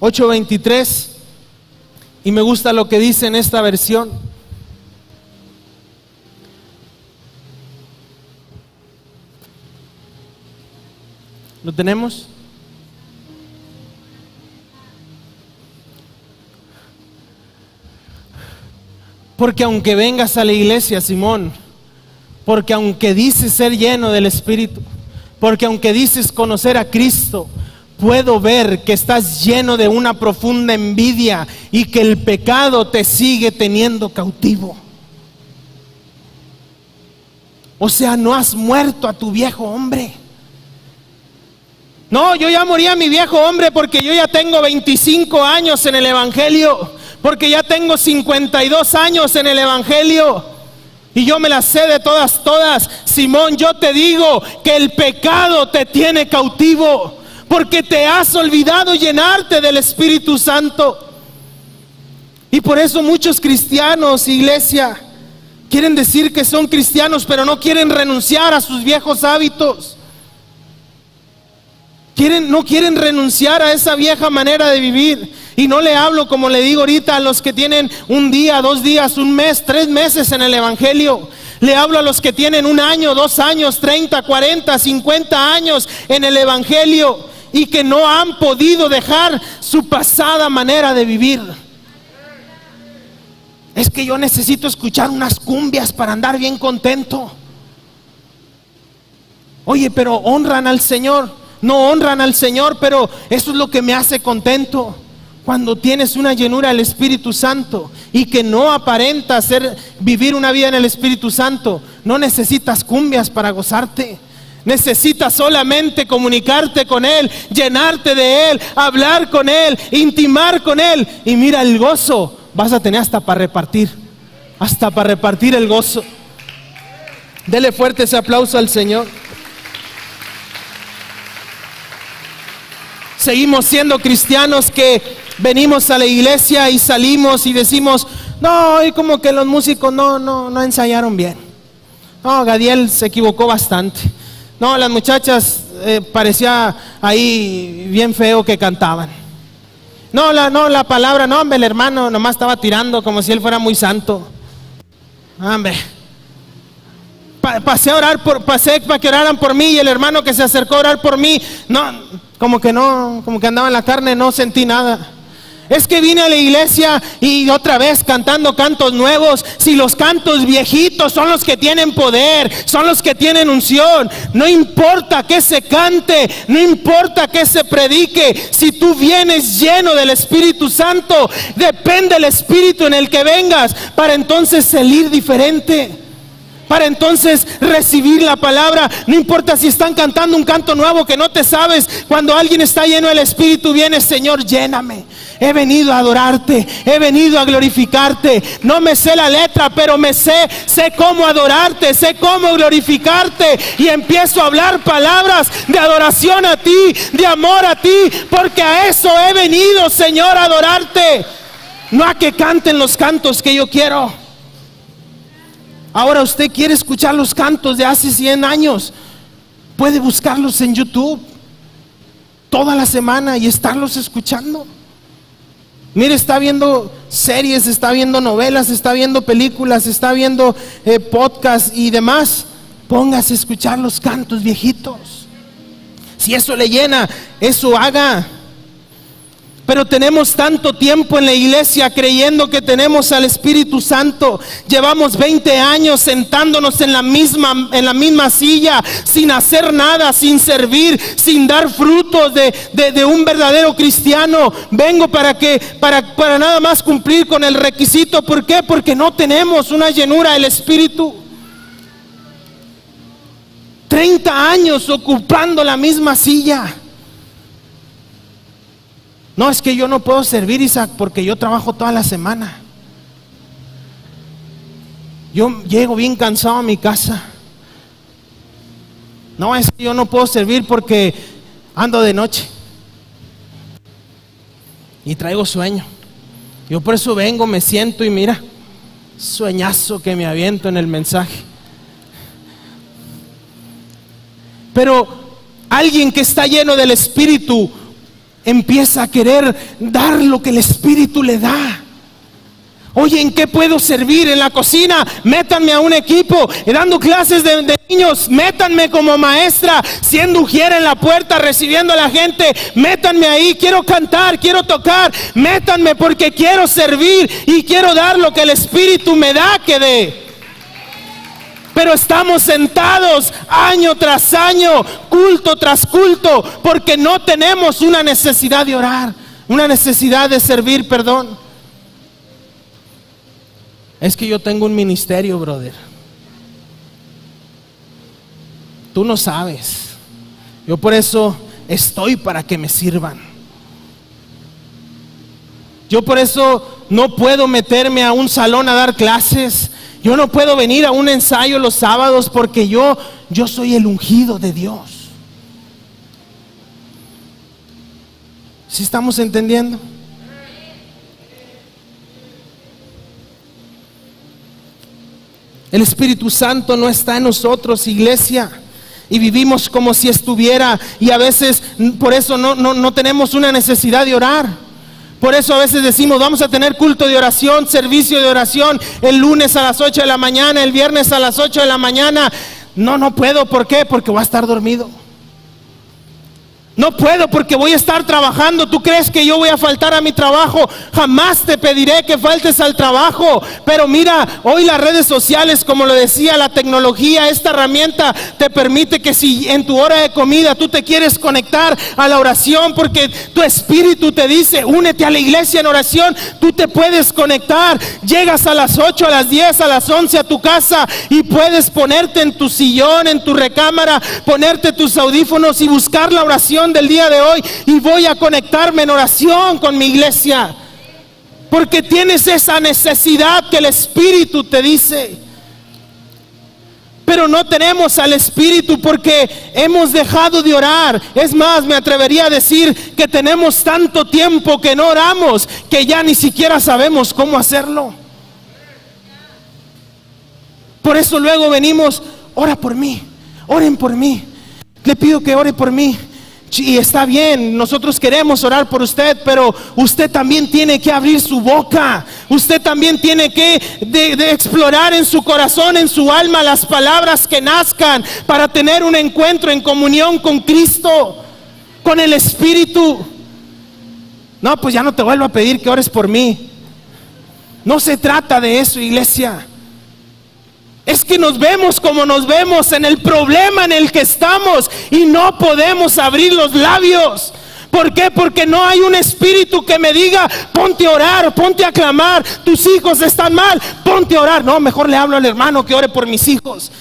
8:23, y me gusta lo que dice en esta versión. ¿Lo tenemos? Porque aunque vengas a la iglesia, Simón, porque aunque dices ser lleno del Espíritu, porque aunque dices conocer a Cristo, puedo ver que estás lleno de una profunda envidia y que el pecado te sigue teniendo cautivo. O sea, no has muerto a tu viejo hombre. No, yo ya morí a mi viejo hombre porque yo ya tengo 25 años en el evangelio, porque ya tengo 52 años en el evangelio y yo me las sé de todas. Simón, yo te digo que el pecado te tiene cautivo, porque te has olvidado llenarte del Espíritu Santo. Y por eso muchos cristianos, iglesia, quieren decir que son cristianos, pero no quieren renunciar a sus viejos hábitos. No quieren renunciar a esa vieja manera de vivir. Y no le hablo, como le digo ahorita, a los que tienen un día, 2 días, 1 mes, 3 meses en el evangelio. Le hablo a los que tienen 1 año, 2 años, 30, 40, 50 años en el evangelio y que no han podido dejar su pasada manera de vivir. Es que yo necesito escuchar unas cumbias para andar bien contento. Oye, pero honran al Señor. No honran al Señor, pero eso es lo que me hace contento. Cuando tienes una llenura del Espíritu Santo y que no aparenta vivir una vida en el Espíritu Santo, no necesitas cumbias para gozarte. Necesitas solamente comunicarte con Él, llenarte de Él, hablar con Él, intimar con Él. Y mira, el gozo vas a tener hasta para repartir el gozo. Dele fuerte ese aplauso al Señor. Seguimos siendo cristianos que venimos a la iglesia y salimos y decimos, no, y como que los músicos no ensayaron bien. No, Gadiel se equivocó bastante. No, las muchachas parecía ahí bien feo que cantaban. No, la palabra, no, hombre, el hermano nomás estaba tirando como si él fuera muy santo. Hombre, pasé para que oraran por mí y el hermano que se acercó a orar por mí, como que andaba en la carne, no sentí nada. Es que vine a la iglesia y otra vez cantando cantos nuevos. Si los cantos viejitos son los que tienen poder, son los que tienen unción, no importa que se cante, no importa que se predique. Si tú vienes lleno del Espíritu Santo, depende del Espíritu en el que vengas para entonces salir diferente, para entonces recibir la palabra. No importa si están cantando un canto nuevo que no te sabes. Cuando alguien está lleno del Espíritu, viene: Señor, lléname. He venido a adorarte, he venido a glorificarte. No me sé la letra, pero sé cómo adorarte, sé cómo glorificarte. Y empiezo a hablar palabras de adoración a ti, de amor a ti, porque a eso he venido, Señor, a adorarte. No a que canten los cantos que yo quiero. Ahora usted quiere escuchar los cantos de hace 100 años, puede buscarlos en YouTube toda la semana y estarlos escuchando. Mire, está viendo series, está viendo novelas, está viendo películas, está viendo podcasts y demás. Póngase a escuchar los cantos viejitos. Si eso le llena, eso haga. pero tenemos tanto tiempo en la iglesia creyendo que tenemos al Espíritu Santo. Llevamos 20 años sentándonos en la misma silla, sin hacer nada, sin servir, sin dar frutos de un verdadero cristiano. Vengo para nada más cumplir con el requisito. ¿Por qué? Porque no tenemos una llenura del Espíritu. 30 años ocupando la misma silla. No, es que yo no puedo servir, Isaac, porque yo trabajo toda la semana. Yo llego bien cansado a mi casa. No, es que yo no puedo servir porque ando de noche y traigo sueño. Yo por eso vengo, me siento y mira, sueñazo que me aviento en el mensaje. Pero alguien que está lleno del Espíritu empieza a querer dar lo que el Espíritu le da. Oye, ¿en qué puedo servir? En la cocina, métanme a un equipo. Dando clases de niños, métanme como maestra. Siendo ujiera en la puerta, recibiendo a la gente, métanme ahí. Quiero cantar, quiero tocar, métanme porque quiero servir y quiero dar lo que el Espíritu me da que dé. Pero estamos sentados año tras año, culto tras culto, porque no tenemos una necesidad de orar, una necesidad de servir, perdón. Es que yo tengo un ministerio, brother. Tú no sabes. Yo por eso estoy para que me sirvan. Yo por eso no puedo meterme a un salón a dar clases. Yo no puedo venir a un ensayo los sábados porque yo soy el ungido de Dios. ¿Sí estamos entendiendo? El Espíritu Santo no está en nosotros, iglesia, y vivimos como si estuviera, y a veces por eso no tenemos una necesidad de orar. Por eso a veces decimos, vamos a tener culto de oración, servicio de oración, el lunes a las 8 de la mañana, el viernes a las 8 de la mañana. No puedo, ¿por qué? Porque voy a estar dormido. No puedo porque voy a estar trabajando. ¿Tú crees que yo voy a faltar a mi trabajo? Jamás te pediré que faltes al trabajo. Pero mira, hoy las redes sociales, como lo decía, la tecnología, esta herramienta te permite que si en tu hora de comida tú te quieres conectar a la oración, porque tu espíritu te dice, únete a la iglesia en oración, tú te puedes conectar. Llegas a las 8, a las 10, a las 11 a tu casa y puedes ponerte en tu sillón, en tu recámara, ponerte tus audífonos y buscar la oración del día de hoy, y voy a conectarme en oración con mi iglesia, porque tienes esa necesidad que el Espíritu te dice. Pero no tenemos al Espíritu porque hemos dejado de orar. Es más, me atrevería a decir que tenemos tanto tiempo que no oramos que ya ni siquiera sabemos cómo hacerlo. Por eso luego venimos, ora por mí, oren por mí, le pido que ore por mí. Y está bien, nosotros queremos orar por usted, pero usted también tiene que abrir su boca. Usted también tiene que de explorar en su corazón, en su alma, las palabras que nazcan para tener un encuentro en comunión con Cristo, con el Espíritu. No, pues ya no te vuelvo a pedir que ores por mí. No se trata de eso, iglesia. Es que nos vemos como nos vemos en el problema en el que estamos y no podemos abrir los labios. ¿Por qué? Porque no hay un espíritu que me diga, ponte a orar, ponte a clamar, tus hijos están mal, ponte a orar. No, mejor le hablo al hermano que ore por mis hijos.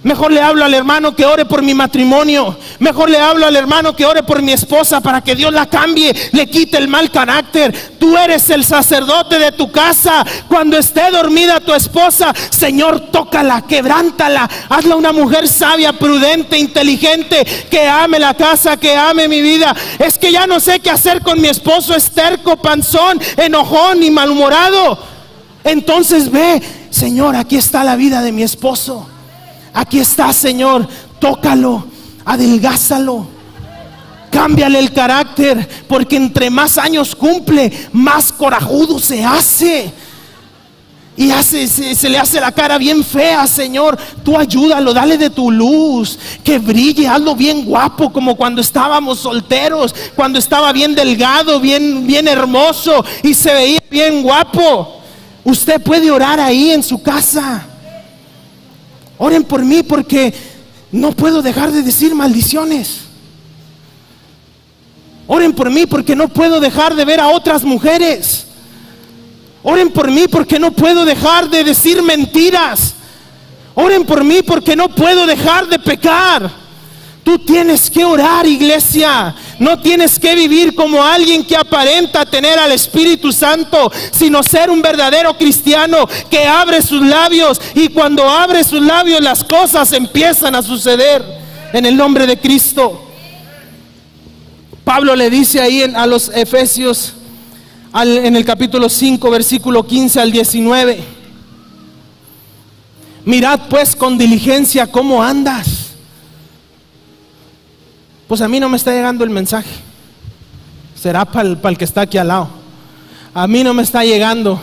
Mejor le hablo al hermano que ore por mi matrimonio. Mejor le hablo al hermano que ore por mi esposa para que Dios la cambie, le quite el mal carácter. Tú eres el sacerdote de tu casa. Cuando esté dormida tu esposa, Señor, tócala, quebrántala, hazla una mujer sabia, prudente, inteligente, que ame la casa, que ame mi vida. Es que ya no sé qué hacer con mi esposo, es terco, panzón, enojón y malhumorado. Entonces ve, Señor, aquí está la vida de mi esposo. Aquí está, Señor, tócalo, adelgázalo, cámbiale el carácter, porque entre más años cumple, más corajudo se hace. y se le hace la cara bien fea. Señor, tú ayúdalo, dale de tu luz, que brille, hazlo bien guapo, como cuando estábamos solteros, cuando estaba bien delgado, bien hermoso y se veía bien guapo. Usted puede orar ahí en su casa. Oren por mí porque no puedo dejar de decir maldiciones. Oren por mí porque no puedo dejar de ver a otras mujeres. Oren por mí porque no puedo dejar de decir mentiras. Oren por mí porque no puedo dejar de pecar. Tú tienes que orar, iglesia. No tienes que vivir como alguien que aparenta tener al Espíritu Santo, sino ser un verdadero cristiano que abre sus labios, y cuando abre sus labios las cosas empiezan a suceder en el nombre de Cristo. Pablo le dice ahí a los Efesios, en el capítulo 5, versículo 15 al 19: mirad pues con diligencia cómo andas. Pues a mí no me está llegando el mensaje. Será para el que está aquí al lado. A mí no me está llegando.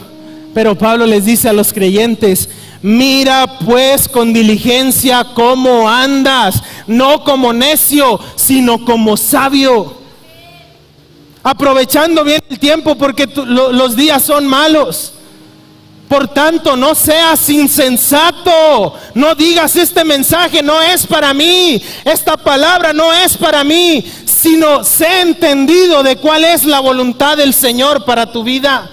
Pero Pablo les dice a los creyentes: mira pues con diligencia cómo andas, no como necio, sino como sabio, aprovechando bien el tiempo, porque los días son malos. Por tanto, no seas insensato. No digas: este mensaje no es para mí, esta palabra no es para mí, sino sé entendido de cuál es la voluntad del Señor para tu vida.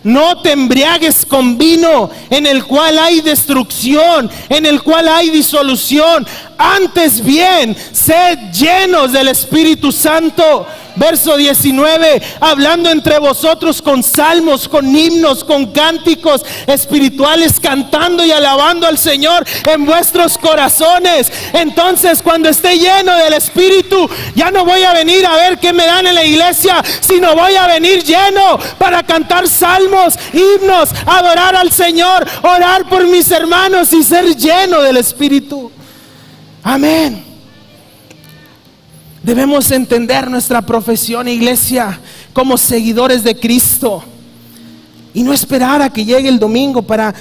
No te embriagues con vino, en el cual hay destrucción, en el cual hay disolución. Antes bien, sed llenos del Espíritu Santo. Verso 19: hablando entre vosotros con salmos, con himnos, con cánticos espirituales, cantando y alabando al Señor en vuestros corazones. Entonces, cuando esté lleno del Espíritu, ya no voy a venir a ver qué me dan en la iglesia, sino voy a venir lleno para cantar salmos, himnos, adorar al Señor, orar por mis hermanos y ser lleno del Espíritu. Amén. Debemos entender nuestra profesión, iglesia, como seguidores de Cristo, y no esperar a que llegue el domingo para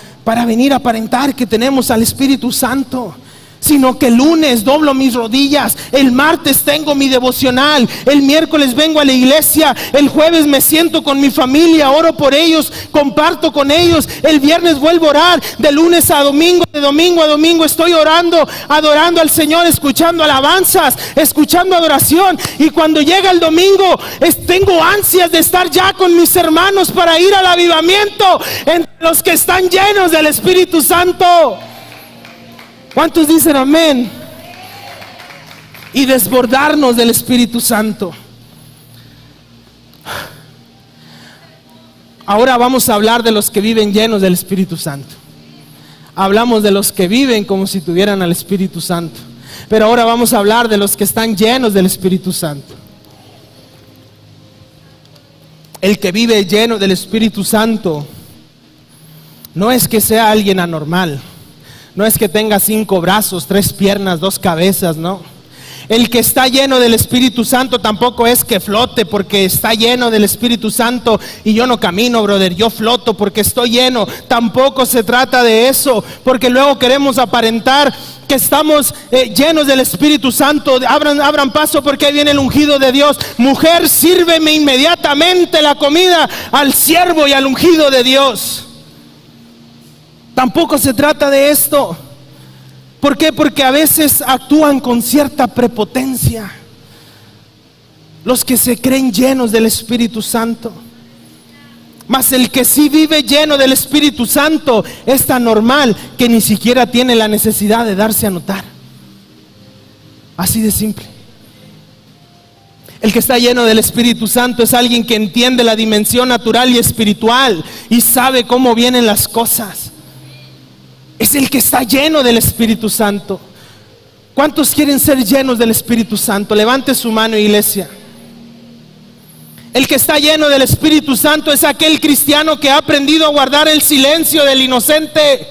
venir a aparentar que tenemos al Espíritu Santo, sino que el lunes doblo mis rodillas, el martes tengo mi devocional, el miércoles vengo a la iglesia, el jueves me siento con mi familia, oro por ellos, comparto con ellos, el viernes vuelvo a orar, de lunes a domingo, de domingo a domingo estoy orando, adorando al Señor, escuchando alabanzas, escuchando adoración, y cuando llega el domingo tengo ansias de estar ya con mis hermanos para ir al avivamiento entre los que están llenos del Espíritu Santo. ¿Cuántos dicen amén? Y desbordarnos del Espíritu Santo. Ahora vamos a hablar de los que viven llenos del Espíritu Santo. Hablamos de los que viven como si tuvieran al Espíritu Santo, pero ahora vamos a hablar de los que están llenos del Espíritu Santo. El que vive lleno del Espíritu Santo no es que sea alguien anormal. No es que tenga 5 brazos, 3 piernas, 2 cabezas, no. El que está lleno del Espíritu Santo tampoco es que flote porque está lleno del Espíritu Santo y yo no camino, brother, yo floto porque estoy lleno. Tampoco se trata de eso, porque luego queremos aparentar que estamos llenos del Espíritu Santo. Abran paso porque ahí viene el ungido de Dios. Mujer, sírveme inmediatamente la comida al siervo y al ungido de Dios. Tampoco se trata de esto. ¿Por qué? Porque a veces actúan con cierta prepotencia los que se creen llenos del Espíritu Santo. Mas el que sí vive lleno del Espíritu Santo es tan normal que ni siquiera tiene la necesidad de darse a notar. Así de simple. El que está lleno del Espíritu Santo es alguien que entiende la dimensión natural y espiritual y sabe cómo vienen las cosas. Es el que está lleno del Espíritu Santo. ¿Cuántos quieren ser llenos del Espíritu Santo? Levante su mano, iglesia. El que está lleno del Espíritu Santo es aquel cristiano que ha aprendido a guardar el silencio del inocente.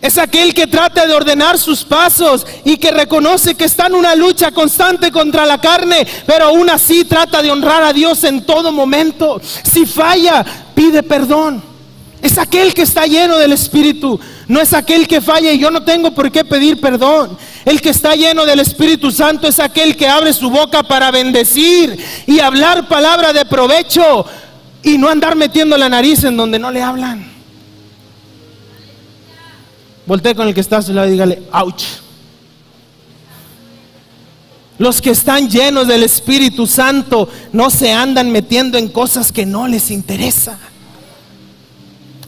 Es aquel que trata de ordenar sus pasos y que reconoce que está en una lucha constante contra la carne, pero aún así trata de honrar a Dios en todo momento. Si falla, pide perdón. Es aquel que está lleno del Espíritu. No es aquel que falla y yo no tengo por qué pedir perdón. El que está lleno del Espíritu Santo es aquel que abre su boca para bendecir y hablar palabra de provecho y no andar metiendo la nariz en donde no le hablan. Voltee con el que está a su lado y dígale, ouch. Los que están llenos del Espíritu Santo no se andan metiendo en cosas que no les interesa.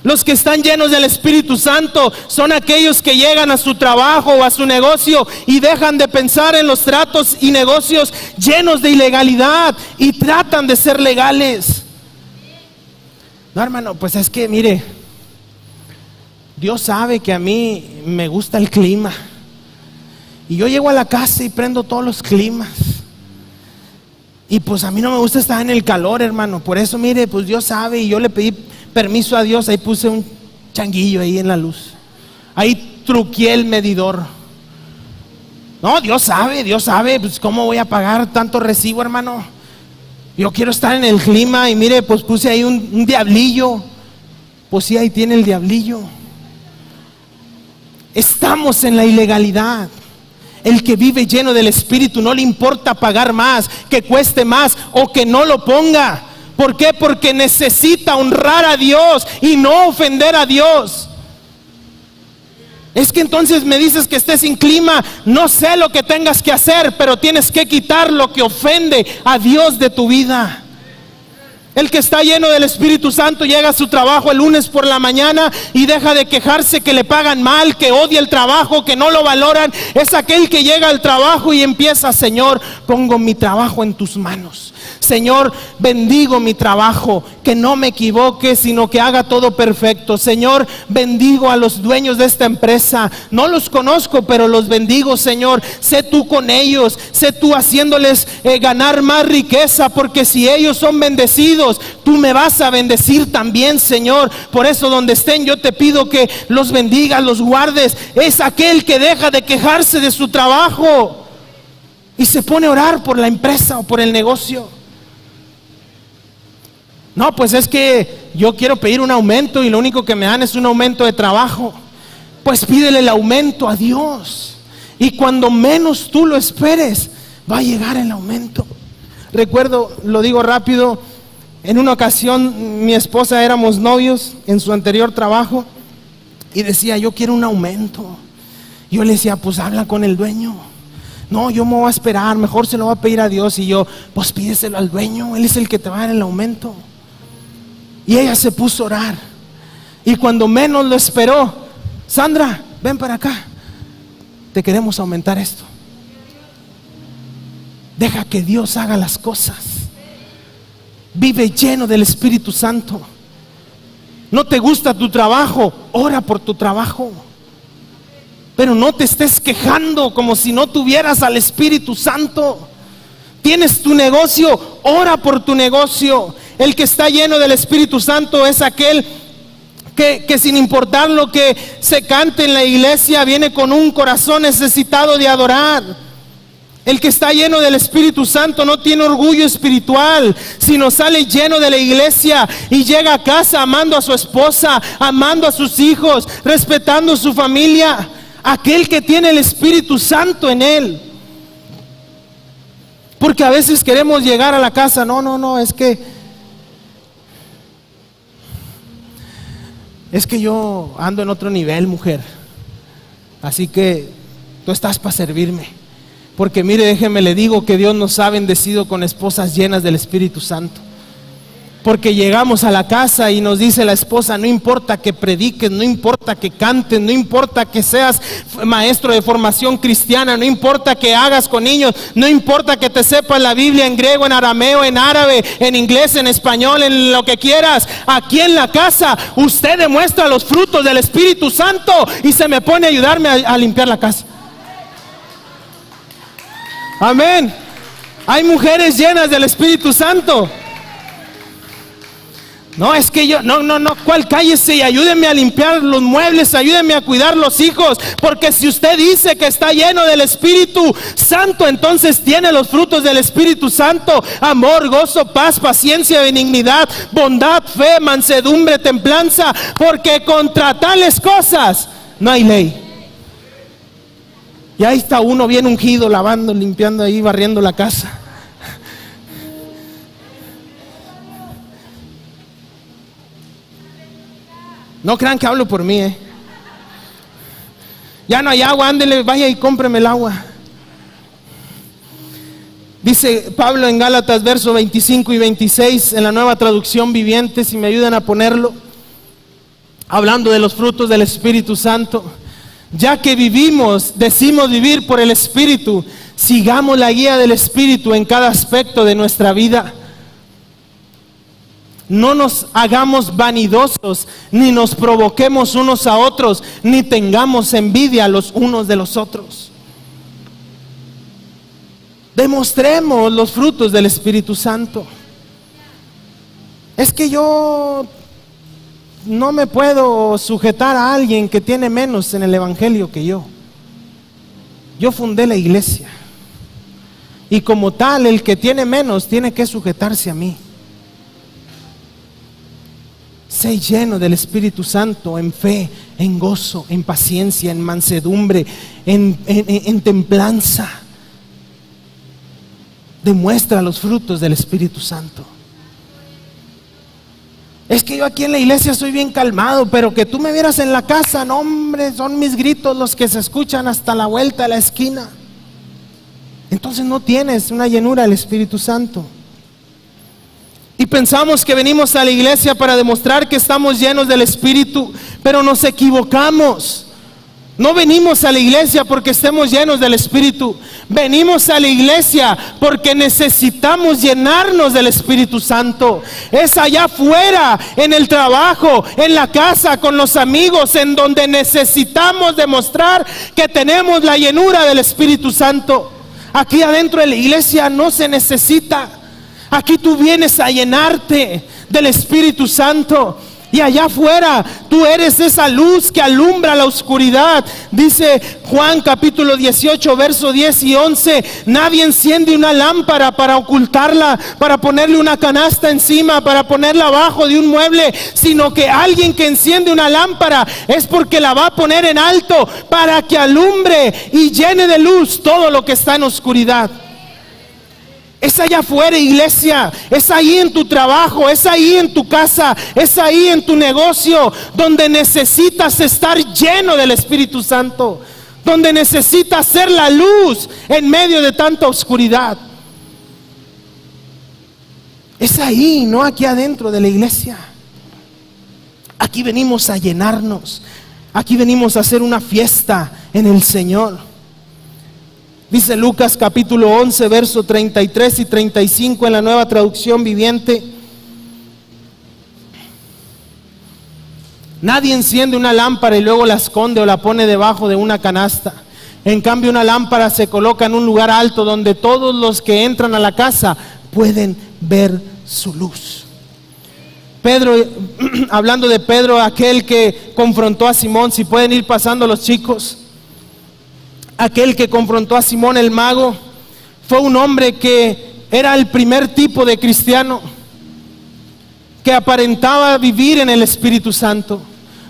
Los que están llenos del Espíritu Santo son aquellos que llegan a su trabajo o a su negocio y dejan de pensar en los tratos y negocios llenos de ilegalidad y tratan de ser legales. No, hermano, pues es que mire, Dios sabe que a mí me gusta el clima. Y yo llego a la casa y prendo todos los climas. Y pues a mí no me gusta estar en el calor, hermano. Por eso mire, pues Dios sabe y yo le pedí permiso a Dios, ahí puse un changuillo ahí en la luz. Ahí truqué el medidor. No, Dios sabe, pues cómo voy a pagar tanto recibo, hermano. Yo quiero estar en el clima y mire, pues puse ahí un diablillo. Pues sí, ahí tiene el diablillo. Estamos en la ilegalidad. El que vive lleno del Espíritu no le importa pagar más, que cueste más o que no lo ponga. ¿Por qué? Porque necesita honrar a Dios y no ofender a Dios. Es que entonces me dices que estés sin clima. No sé lo que tengas que hacer, pero tienes que quitar lo que ofende a Dios de tu vida. El que está lleno del Espíritu Santo llega a su trabajo el lunes por la mañana y deja de quejarse que le pagan mal, que odia el trabajo, que no lo valoran. Es aquel que llega al trabajo y empieza, Señor, pongo mi trabajo en tus manos. Señor, bendigo mi trabajo, que no me equivoque, sino que haga todo perfecto. Señor, bendigo a los dueños de esta empresa. No los conozco, pero los bendigo, Señor. Sé tú con ellos, sé tú haciéndoles ganar más riqueza, porque si ellos son bendecidos, tú me vas a bendecir también, Señor. Por eso donde estén yo te pido que los bendigas, los guardes. Es aquel que deja de quejarse de su trabajo y se pone a orar por la empresa o por el negocio. No, pues es que yo quiero pedir un aumento y lo único que me dan es un aumento de trabajo. Pues pídele el aumento a Dios y cuando menos tú lo esperes va a llegar el aumento. Recuerdo, lo digo rápido, en una ocasión mi esposa éramos novios en su anterior trabajo y decía, yo quiero un aumento. Yo le decía, pues habla con el dueño. No, yo me voy a esperar, mejor se lo voy a pedir a Dios. Y yo, pues pídeselo al dueño, él es el que te va a dar el aumento. Y ella se puso a orar y cuando menos lo esperó, Sandra, ven para acá, te queremos aumentar esto. Deja que Dios haga las cosas. Vive lleno del Espíritu Santo. No te gusta tu trabajo, ora por tu trabajo. Pero no te estés quejando como si no tuvieras al Espíritu Santo. Tienes tu negocio, ora por tu negocio. El que está lleno del Espíritu Santo es aquel que sin importar lo que se cante en la iglesia, viene con un corazón necesitado de adorar. El que está lleno del Espíritu Santo no tiene orgullo espiritual, sino sale lleno de la iglesia y llega a casa amando a su esposa, amando a sus hijos, respetando a su familia. Aquel que tiene el Espíritu Santo en él. Porque a veces queremos llegar a la casa, no, es que yo ando en otro nivel, mujer. Así que tú estás para servirme. Porque mire, déjeme le digo que Dios nos ha bendecido con esposas llenas del Espíritu Santo. Porque llegamos a la casa y nos dice la esposa, no importa que prediques, no importa que cantes, no importa que seas maestro de formación cristiana, no importa que hagas con niños, no importa que te sepas la Biblia en griego, en arameo, en árabe, en inglés, en español, en lo que quieras. Aquí en la casa usted demuestra los frutos del Espíritu Santo y se me pone a ayudarme a limpiar la casa. Amén. Hay mujeres llenas del Espíritu Santo. No, es que yo, no, ¿cuál? Cállese y ayúdeme a limpiar los muebles, ayúdeme a cuidar los hijos, porque si usted dice que está lleno del Espíritu Santo, entonces tiene los frutos del Espíritu Santo: amor, gozo, paz, paciencia, benignidad, bondad, fe, mansedumbre, templanza, porque contra tales cosas no hay ley. Y ahí está uno bien ungido, lavando, limpiando ahí, barriendo la casa. No crean que hablo por mí, Ya no hay agua, ándele, vaya y cómpreme el agua. Dice Pablo en Gálatas versos 25 y 26 en la Nueva Traducción Viviente, si me ayudan a ponerlo, hablando de los frutos del Espíritu Santo: ya que decimos vivir por el Espíritu, sigamos la guía del Espíritu en cada aspecto de nuestra vida. No nos hagamos vanidosos, ni nos provoquemos unos a otros, ni tengamos envidia los unos de los otros. Demostremos los frutos del Espíritu Santo. Es que yo no me puedo sujetar a alguien que tiene menos en el Evangelio que yo. Yo fundé la iglesia, y como tal, el que tiene menos tiene que sujetarse a mí. Sé lleno del Espíritu Santo en fe, en gozo, en paciencia, en mansedumbre, en templanza. Demuestra los frutos del Espíritu Santo. Es que yo aquí en la iglesia soy bien calmado, pero que tú me vieras en la casa, no hombre, son mis gritos los que se escuchan hasta la vuelta de la esquina. Entonces no tienes una llenura del Espíritu Santo. Y pensamos que venimos a la iglesia para demostrar que estamos llenos del Espíritu, pero nos equivocamos. No venimos a la iglesia porque estemos llenos del Espíritu. Venimos a la iglesia porque necesitamos llenarnos del Espíritu Santo. Es allá afuera, en el trabajo, en la casa, con los amigos, en donde necesitamos demostrar que tenemos la llenura del Espíritu Santo. Aquí adentro de la iglesia no se necesita. Aquí tú vienes a llenarte del Espíritu Santo. Y allá afuera tú eres esa luz que alumbra la oscuridad. Dice Juan capítulo 18 verso 10 y 11: nadie enciende una lámpara para ocultarla, para ponerle una canasta encima, para ponerla abajo de un mueble, sino que alguien que enciende una lámpara es porque la va a poner en alto, para que alumbre y llene de luz todo lo que está en oscuridad. Es allá afuera, iglesia. Es ahí en tu trabajo, es ahí en tu casa, es ahí en tu negocio, donde necesitas estar lleno del Espíritu Santo, donde necesitas ser la luz en medio de tanta oscuridad. Es ahí, no aquí adentro de la iglesia. Aquí venimos a llenarnos. Aquí venimos a hacer una fiesta en el Señor. Dice Lucas capítulo 11 verso 33 y 35 en la Nueva Traducción Viviente: nadie enciende una lámpara y luego la esconde o la pone debajo de una canasta. En cambio, una lámpara se coloca en un lugar alto donde todos los que entran a la casa pueden ver su luz. Pedro, hablando de Pedro, aquel que confrontó a Simón, si pueden ir pasando los chicos. Aquel que confrontó a Simón el mago fue un hombre que era el primer tipo de cristiano que aparentaba vivir en el Espíritu Santo.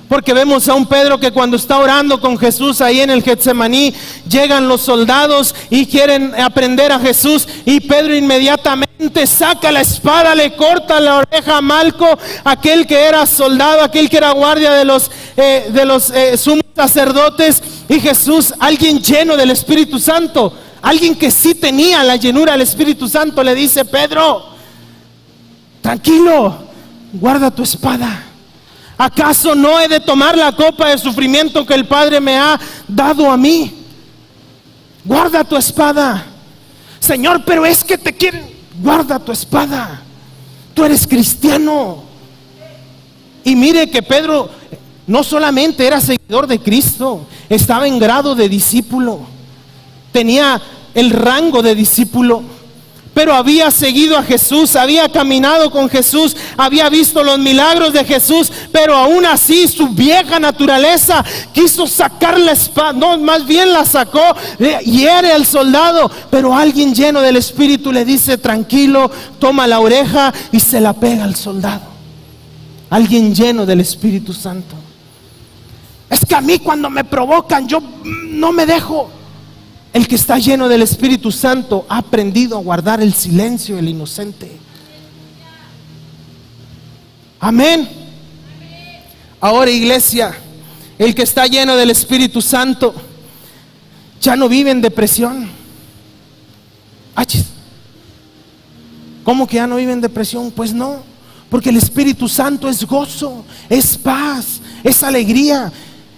Porque vemos a un Pedro que cuando está orando con Jesús ahí en el Getsemaní, llegan los soldados y quieren aprender a Jesús, y Pedro inmediatamente saca la espada, le corta la oreja a Malco, aquel que era soldado, aquel que era guardia de los sumos sacerdotes. Y Jesús, alguien lleno del Espíritu Santo, alguien que sí tenía la llenura del Espíritu Santo, le dice: Pedro, tranquilo, guarda tu espada. ¿Acaso no he de tomar la copa de sufrimiento que el Padre me ha dado a mí? Guarda tu espada. Señor, pero es que te quieren. Guarda tu espada. Tú eres cristiano. Y mire que Pedro no solamente era seguidor de Cristo, estaba en grado de discípulo, tenía el rango de discípulo. pero había seguido a Jesús, había caminado con Jesús, había visto los milagros de Jesús, pero aún así su vieja naturaleza quiso sacar la espada, no, más bien la sacó, hiere al soldado, pero alguien lleno del Espíritu le dice: tranquilo, toma la oreja, y se la pega al soldado. Alguien lleno del Espíritu Santo. Es que a mí cuando me provocan yo no me dejo. El que está lleno del Espíritu Santo ha aprendido a guardar el silencio del inocente. Amén. Ahora, iglesia, el que está lleno del Espíritu Santo ya no vive en depresión. ¿Cómo que ya no vive en depresión? Pues no, porque el Espíritu Santo es gozo, es paz, es alegría.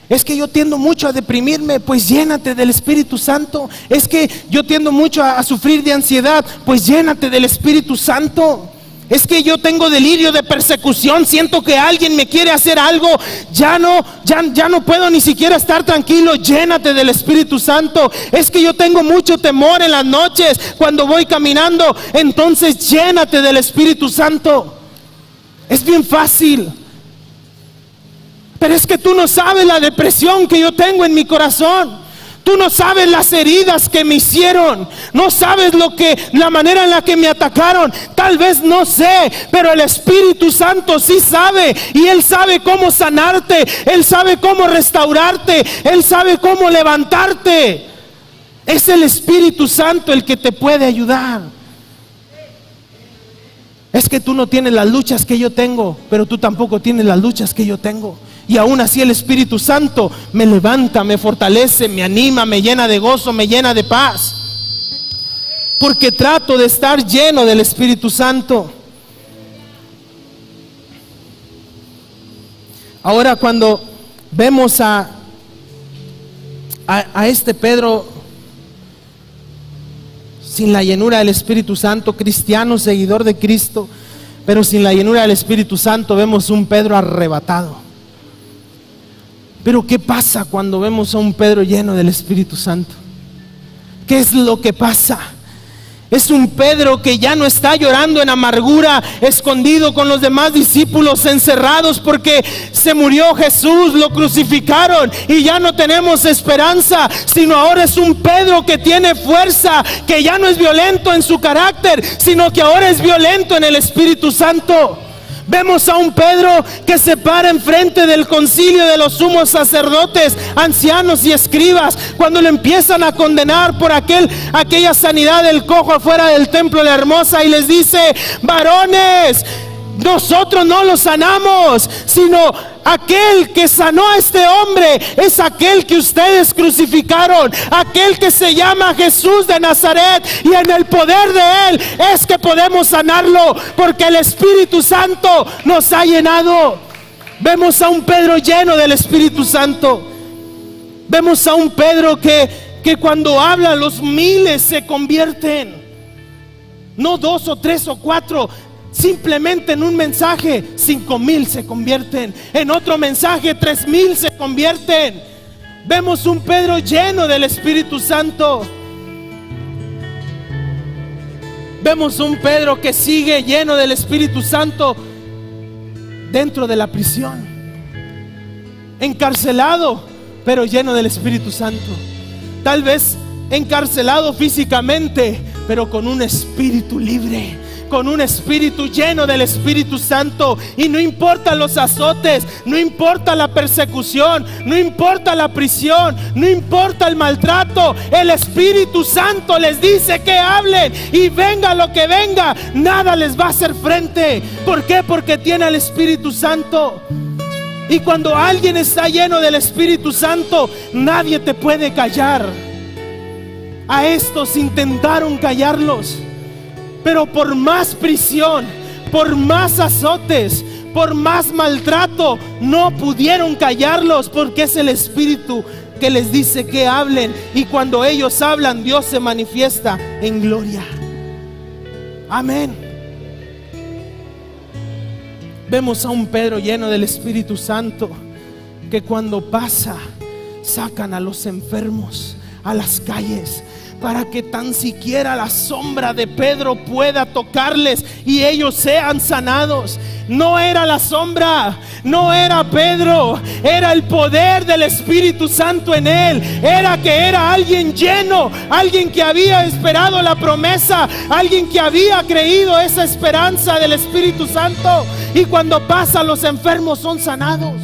Es que yo tiendo mucho a deprimirme, pues llénate del Espíritu Santo. Es que yo tiendo mucho a sufrir de ansiedad, pues llénate del Espíritu Santo. Es que yo tengo delirio de persecución, siento que alguien me quiere hacer algo, ya no puedo ni siquiera estar tranquilo, llénate del Espíritu Santo. Es que yo tengo mucho temor en las noches cuando voy caminando, entonces llénate del Espíritu Santo. Es bien fácil. Pero es que tú no sabes la depresión que yo tengo en mi corazón. Tú no sabes las heridas que me hicieron. No sabes la manera en la que me atacaron. Tal vez no sé, pero el Espíritu Santo sí sabe. Y Él sabe cómo sanarte. Él sabe cómo restaurarte. Él sabe cómo levantarte. Es el Espíritu Santo el que te puede ayudar. Es que tú no tienes las luchas que yo tengo, pero tú tampoco tienes las luchas que yo tengo. Y aún así el Espíritu Santo me levanta, me fortalece, me anima, me llena de gozo, me llena de paz. Porque trato de estar lleno del Espíritu Santo. Ahora, cuando vemos a este Pedro sin la llenura del Espíritu Santo, cristiano, seguidor de Cristo, pero sin la llenura del Espíritu Santo, vemos un Pedro arrebatado. Pero ¿qué pasa cuando vemos a un Pedro lleno del Espíritu Santo? ¿Qué es lo que pasa? Es un Pedro que ya no está llorando en amargura, escondido con los demás discípulos, encerrados porque se murió Jesús, lo crucificaron y ya no tenemos esperanza, sino ahora es un Pedro que tiene fuerza, que ya no es violento en su carácter, sino que ahora es violento en el Espíritu Santo. Vemos a un Pedro que se para enfrente del concilio de los sumos sacerdotes, ancianos y escribas, cuando le empiezan a condenar por aquella sanidad del cojo afuera del templo de la Hermosa, y les dice: varones, nosotros no lo sanamos, sino aquel que sanó a este hombre es aquel que ustedes crucificaron, aquel que se llama Jesús de Nazaret, y en el poder de Él es que podemos sanarlo, porque el Espíritu Santo nos ha llenado. Vemos a un Pedro lleno del Espíritu Santo. Vemos a un Pedro que cuando habla los miles se convierten, no 2 o 3 o 4. Simplemente en un mensaje 5,000 se convierten, en otro mensaje 3,000 se convierten. Vemos un Pedro lleno del Espíritu Santo. Vemos un Pedro que sigue lleno del Espíritu Santo dentro de la prisión, encarcelado, pero lleno del Espíritu Santo. Tal vez encarcelado físicamente, pero con un espíritu libre, con un espíritu lleno del Espíritu Santo. Y no importa los azotes, no importa la persecución, no importa la prisión, no importa el maltrato, el Espíritu Santo les dice que hablen, y venga lo que venga, nada les va a hacer frente. ¿Por qué? Porque tiene al Espíritu Santo. Y cuando alguien está lleno del Espíritu Santo, nadie te puede callar. A estos intentaron callarlos, pero por más prisión, por más azotes, por más maltrato, no pudieron callarlos, porque es el Espíritu que les dice que hablen. Y cuando ellos hablan, Dios se manifiesta en gloria. Amén. Vemos a un Pedro lleno del Espíritu Santo, que cuando pasa, sacan a los enfermos a las calles. para que tan siquiera la sombra de Pedro pueda tocarles y ellos sean sanados. No era la sombra, no era Pedro, era el poder del Espíritu Santo en él. Era que era alguien lleno, alguien que había esperado la promesa, alguien que había creído esa esperanza del Espíritu Santo. Y cuando pasa, los enfermos son sanados.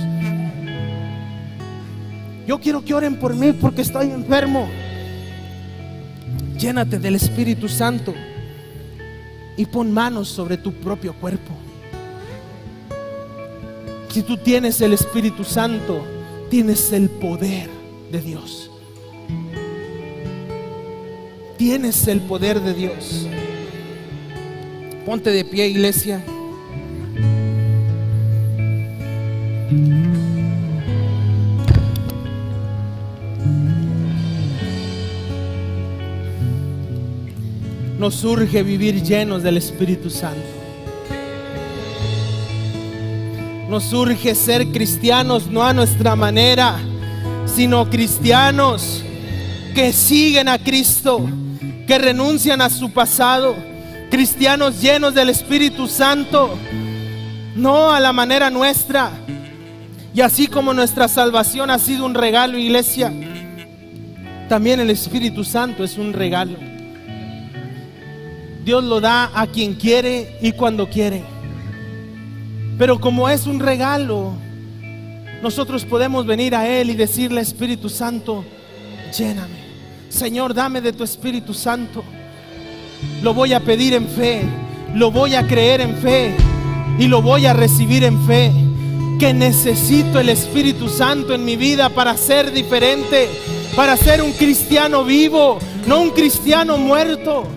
Yo quiero que oren por mí porque estoy enfermo. Llénate del Espíritu Santo y pon manos sobre tu propio cuerpo. Si tú tienes el Espíritu Santo, tienes el poder de Dios. Tienes el poder de Dios. Ponte de pie, iglesia. Nos urge vivir llenos del Espíritu Santo. Nos urge ser cristianos no a nuestra manera, sino cristianos que siguen a Cristo, que renuncian a su pasado. Cristianos llenos del Espíritu Santo, no a la manera nuestra. Y así como nuestra salvación ha sido un regalo, iglesia, también el Espíritu Santo es un regalo. Dios lo da a quien quiere y cuando quiere. Pero como es un regalo, nosotros podemos venir a Él y decirle: Espíritu Santo, lléname. Señor, dame de tu Espíritu Santo. Lo voy a pedir en fe, lo voy a creer en fe y lo voy a recibir en fe. Que necesito el Espíritu Santo en mi vida para ser diferente, para ser un cristiano vivo, no un cristiano muerto.